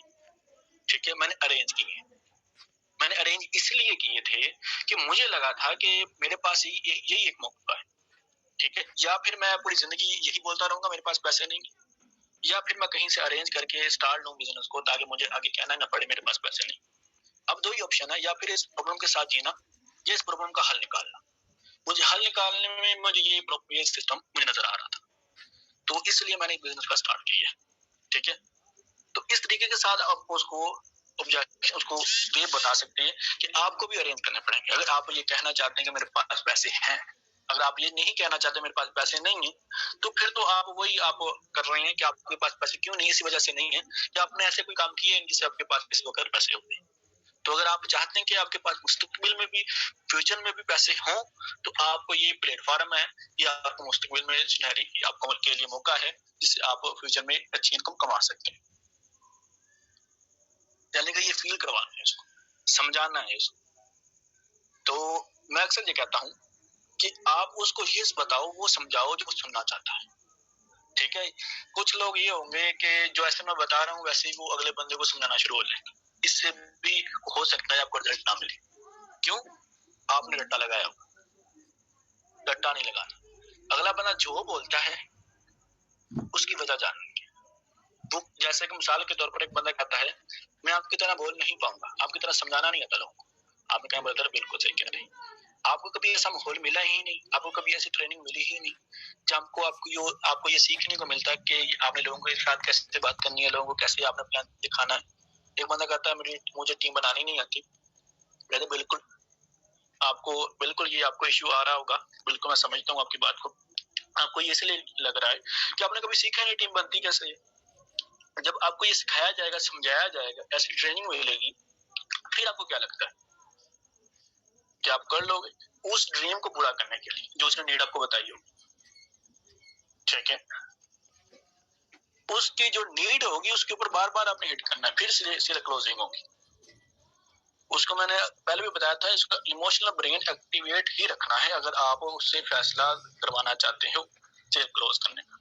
[SPEAKER 2] ठीक है, मैंने अरेंज किए, मैंने अरेंज इसलिए किए थे कि मुझे लगा था कि मेरे पास यही एक मौका है, ठीक है। या फिर मैं पूरी जिंदगी यही बोलता रहूंगा मेरे पास पैसे नहीं, या फिर मैं कहीं से अरेंज करके स्टार्ट लूं बिजनेस को, ताकि मुझे आगे कहना ना पड़े मेरे पास पैसे नहीं। अब दो ही ऑप्शन है, या फिर इस प्रॉब्लम के साथ जीना या इस प्रॉब्लम का हल निकालना। मुझे हल निकालने में मुझे ये सिस्टम मुझे नजर आ रहा था, तो इसलिए मैंने बिजनेस का स्टार्ट किया, ठीक है। तो इस तरीके के साथ आप उसको वे बता सकते हैं कि आपको भी अरेंज करने पड़ेंगे। अगर आप ये कहना चाहते हैं कि मेरे पास पैसे हैं, अगर आप ये नहीं कहना चाहते मेरे पास पैसे नहीं है, तो फिर तो आप वही आप कर रहे हैं कि आपके पास पैसे क्यों नहीं, इसी वजह से नहीं है कि आपने ऐसे कोई काम किए जिससे आपके पास इस वक्त पैसे होंगे। तो अगर आप चाहते हैं कि आपके पास मुस्तकबिल में भी, फ्यूचर में भी पैसे हों, तो आपको ये प्लेटफॉर्म है, या आपको मुस्तकबिल में सुनहरी आपको के लिए मौका है जिससे आप फ्यूचर में अच्छी इनकम कमा सकते हैं। यानी कि ये फील करवाना है इसको, समझाना है इसको। तो मैं अक्सर ये कहता हूँ कि आप उसको ये बताओ, वो समझाओ जो सुनना चाहता है, ठीक है। कुछ लोग ये होंगे कि जो ऐसे मैं बता रहा हूँ वैसे ही वो अगले बंदे को समझाना शुरू हो जाएंगे, इससे भी हो सकता है आपको रिजल्ट ना मिले। क्यों? आपने रट्टा लगाया, रट्टा नहीं लगाना। अगला बंदा जो बोलता है उसकी वजह जाननी है। तो जैसे कि मिसाल के तौर पर एक बंदा कहता है मैं आपकी तरह बोल नहीं पाऊंगा, आपकी तरह समझाना नहीं आता लोगों को। आपने कहा ब्रदर बिल्कुल सही कह रहे हैं, आपको कभी ऐसा माहौल मिला ही नहीं, आपको कभी ऐसी ट्रेनिंग मिली ही नहीं जब आपको ये सीखने को मिलता है कि आपने लोगों के साथ कैसे बात करनी है, लोगों को कैसे आपने प्लान दिखाना है। एक बंदा कहता है मुझे टीम बनानी नहीं आती, बिल्कुल ये आपको इश्यू आ रहा होगा, बिल्कुल मैं समझता हूँ आपकी बात को। आपको ये इसलिए लग रहा है कि आपने कभी सीखा नहीं टीम बनती कैसे है, जब आपको ये सिखाया जाएगा, समझाया जाएगा, ऐसी ट्रेनिंग मिलेगी, फिर आपको क्या लगता है कि आप कर लोगे उस ड्रीम को पूरा करने के लिए जो उसने नीड आपको बताई होगी। ठीक है, उसकी जो नीड होगी उसके ऊपर बार बार आपने हिट करना है, फिर से क्लोजिंग होगी। उसको मैंने पहले भी बताया था, इसका इमोशनल ब्रेन एक्टिवेट ही रखना है अगर आप उससे फैसला करवाना चाहते हो सेल क्लोज करने का।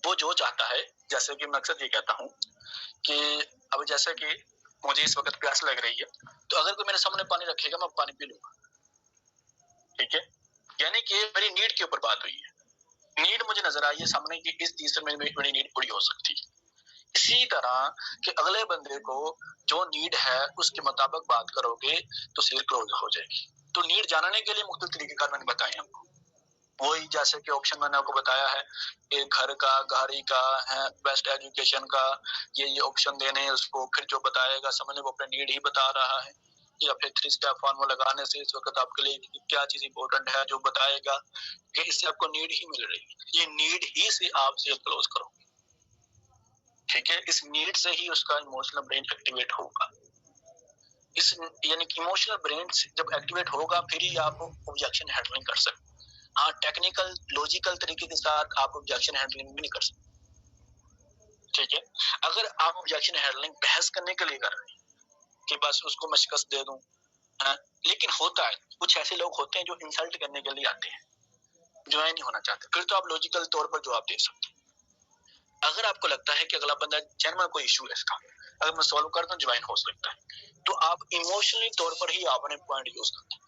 [SPEAKER 2] वो जो चाहता है, जैसे कि मैं अक्सर ये कहता हूँ कि अब जैसे कि मुझे इस वक्त प्यास लग रही है, तो अगर कोई मेरे सामने पानी रखेगा मैं पानी पी लूंगा। ठीक है, यानी कि मेरी नीड के ऊपर बात हुई है, नीड मुझे नजर आई है सामने कि इस चीज से मेरी नीड पूरी हो सकती है। इसी तरह कि अगले बंदे को जो नीड है उसके मुताबिक बात करोगे तो सेल क्लोज हो जाएगी। तो नीड जानने के लिए मुख्तलिफ तरीके कार मैंने बताए आपको। वही जैसे कि ऑप्शन मैंने आपको बताया है, एक घर का, गाड़ी का है, बेस्ट एजुकेशन का, ये ऑप्शन देने हैं उसको, फिर जो बताएगा समझने वो अपने नीड ही बता रहा है, या फिर 3 स्टेप फॉर्मूला लगाने से इस वक्त आपके लिए क्या चीज इंपॉर्टेंट है जो बताएगा कि इससे आपको नीड ही मिल रही है, ये नीड ही से आप सेल क्लोज करो। ठीक है, इस नीड से ही उसका इमोशनल ब्रेन एक्टिवेट होगा। इस यानी कि इमोशनल ब्रेन जब एक्टिवेट होगा फिर ही आप ऑब्जेक्शन हैंडलिंग कर सकते। हाँ, टेक्निकल लॉजिकल तरीके के साथ आप ऑब्जेक्शन हैंडलिंग भी नहीं कर सकते। ठीक है, अगर आप ऑब्जेक्शन हैंडलिंग बहस करने के लिए कर रहे हैं कि बस उसको मैं शिकस्त दे दूं, हाँ, लेकिन होता है कुछ ऐसे लोग होते हैं जो इंसल्ट करने के लिए आते हैं, ज्वाइन नहीं होना चाहते, फिर तो आप लॉजिकल तौर पर जवाब दे सकते हैं। अगर आपको लगता है कि अगला बंदा जेन्युइन कोई इशू है इसका, अगर मैं सॉल्व कर दूं ज्वाइन हो सकता है, तो आप इमोशनली तौर पर ही आपने पॉइंट यूज करते हैं।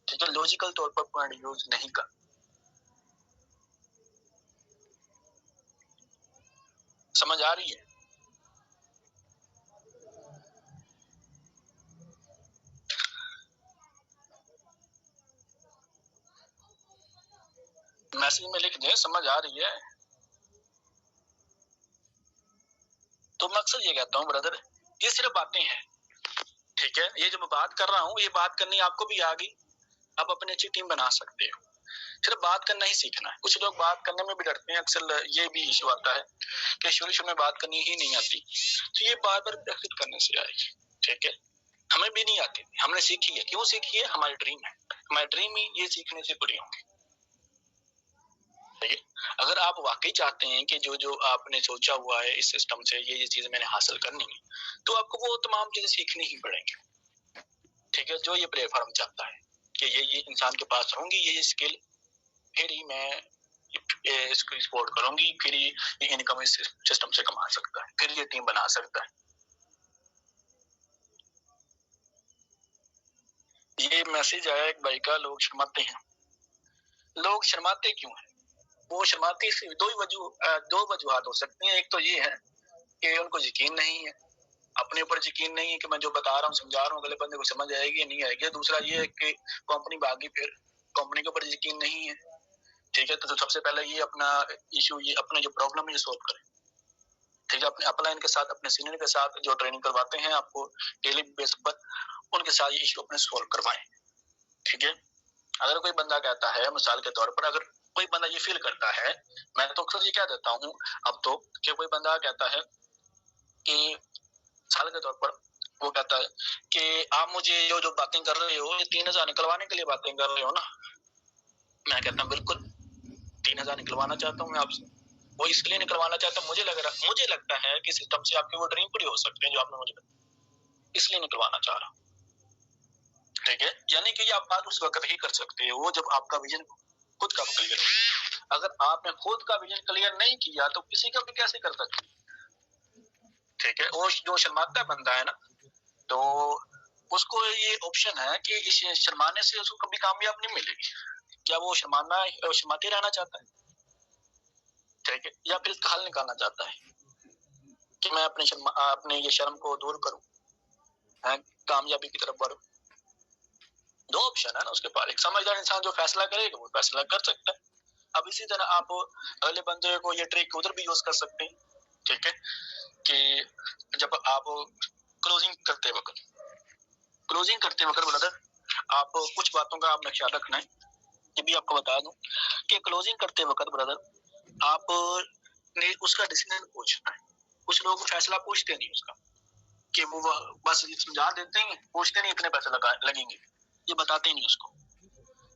[SPEAKER 2] ठीक है, लॉजिकल तौर पर पॉइंट यूज नहीं कर। समझ आ रही है? मैसेज में लिख दे, समझ आ रही है? तो मैं अक्सर ये कहता हूँ ब्रदर, ये सिर्फ बातें हैं। ठीक है, ये जो मैं बात कर रहा हूँ ये बात करनी आपको भी आ गई, आप अपनी अच्छी टीम बना सकते हो। सिर्फ बात करना ही सीखना है। कुछ लोग बात करने में भी डरते हैं, अक्सर ये भी इशू आता है कि शुरू में बात करनी ही नहीं आती, तो ये बार बार प्रैक्टिस करने से आएगी। ठीक है, हमें भी नहीं आती, हमने सीखी है। क्यों सीखी है? हमारी ड्रीम है, हमारी ड्रीम ही ये सीखने से पूरी होंगी। ठीक है, अगर आप वाकई चाहते हैं कि जो जो आपने सोचा हुआ है इस सिस्टम से ये चीजें मैंने हासिल करनी है, तो आपको वो तमाम चीजें सीखनी ही पड़ेंगी। ठीक है, जो ये प्लेटफॉर्म चाहता है कि ये इंसान के पास होंगी ये स्किल, फिर ही मैं इसको सपोर्ट करूंगी, फिर ही ये इनकम इस सिस्टम से कमा सकता है, फिर ये टीम बना सकता है। ये मैसेज आया एक भाई का, लोग शर्माते हैं। लोग शर्माते क्यों हैं? वो शर्माते से दो वजूहात हो सकती हैं। एक तो ये है कि उनको यकीन नहीं है, अपने ऊपर यकीन नहीं है कि मैं जो बता रहा हूँ समझा रहा हूँ अगले बंदे को समझ आएगी या नहीं आएगी। दूसरा ये है कि कंपनी भागी, फिर कंपनी के ऊपर यकीन नहीं है। ठीक है, तो सबसे पहले ये अपना इशू, ये अपने जो प्रॉब्लम है ये सोल्व करें। ठीक है, अपने अपलाइन के साथ, अपने सीनियर के साथ जो ट्रेनिंग करवाते हैं आपको डेली बेस पर, उनके साथ ये इशू अपने सोल्व करवाएं। ठीक है, अगर कोई बंदा कहता है, मिसाल के तौर पर अगर कोई बंदा ये फील करता है, मैं तो अक्सर ये कह देता हूँ अब तो, कि कोई बंदा कहता है कि मिसाल के तौर पर वो कहता है कि आप मुझे जो जो बातें कर रहे हो ये 3,000 निकलवाने के लिए बातें कर रहे हो ना। मैं कहता हूँ बिल्कुल 3,000 निकलवाना चाहता हूँ मैं आपसे, वो इसलिए निकलवाना चाहता हूँ, मुझे लगता है कि सिस्टम से आपकी वो ड्रीम पूरी हो सकती है जो आपने मुझे बताई, इसलिए निकलवाना चाह रहा हूँ। ठीक है, यानी कि आप बात उस वक्त ही कर सकते हो जब आपका विजन खुद का क्लियर हो। अगर आपने खुद का विजन क्लियर नहीं किया तो किसी का भी कैसे कर सकते? ठीक है, वो जो शर्माता बंदा है ना, तो उसको ये ऑप्शन है कि इस शर्माने से उसको कभी कामयाब नहीं मिलेगी। क्या वो शर्माते रहना चाहता है? ठीक है, या फिर इसका हल निकालना चाहता है कि मैं अपने ये शर्म को दूर करूं, कामयाबी की तरफ बढ़ूं। दो ऑप्शन है ना उसके पास। एक समझदार इंसान जो फैसला करेगा वो फैसला कर सकता है। अब इसी तरह आप अगले बंदे को ये ट्रिक उधर भी यूज कर सकते हैं। ठीक है, कि जब आप क्लोजिंग करते वक्त ब्रदर, आप कुछ बातों का आपने ख्याल रखना है। ये भी आपको बता दूं कि क्लोजिंग करते वक्त ब्रदर, आप ने उसका डिसीजन पूछना है। कुछ लोग फैसला पूछते नहीं उसका, कि वो बस समझा देते हैं, पूछते नहीं इतने पैसे लगेंगे, ये बताते ही नहीं उसको।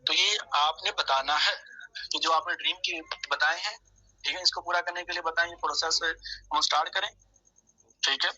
[SPEAKER 2] तो ये आपने बताना है कि जो आपने ड्रीम की बताए हैं, ठीक है, इसको पूरा करने के लिए बताएं, प्रोसेस हम स्टार्ट करें, ठीक है।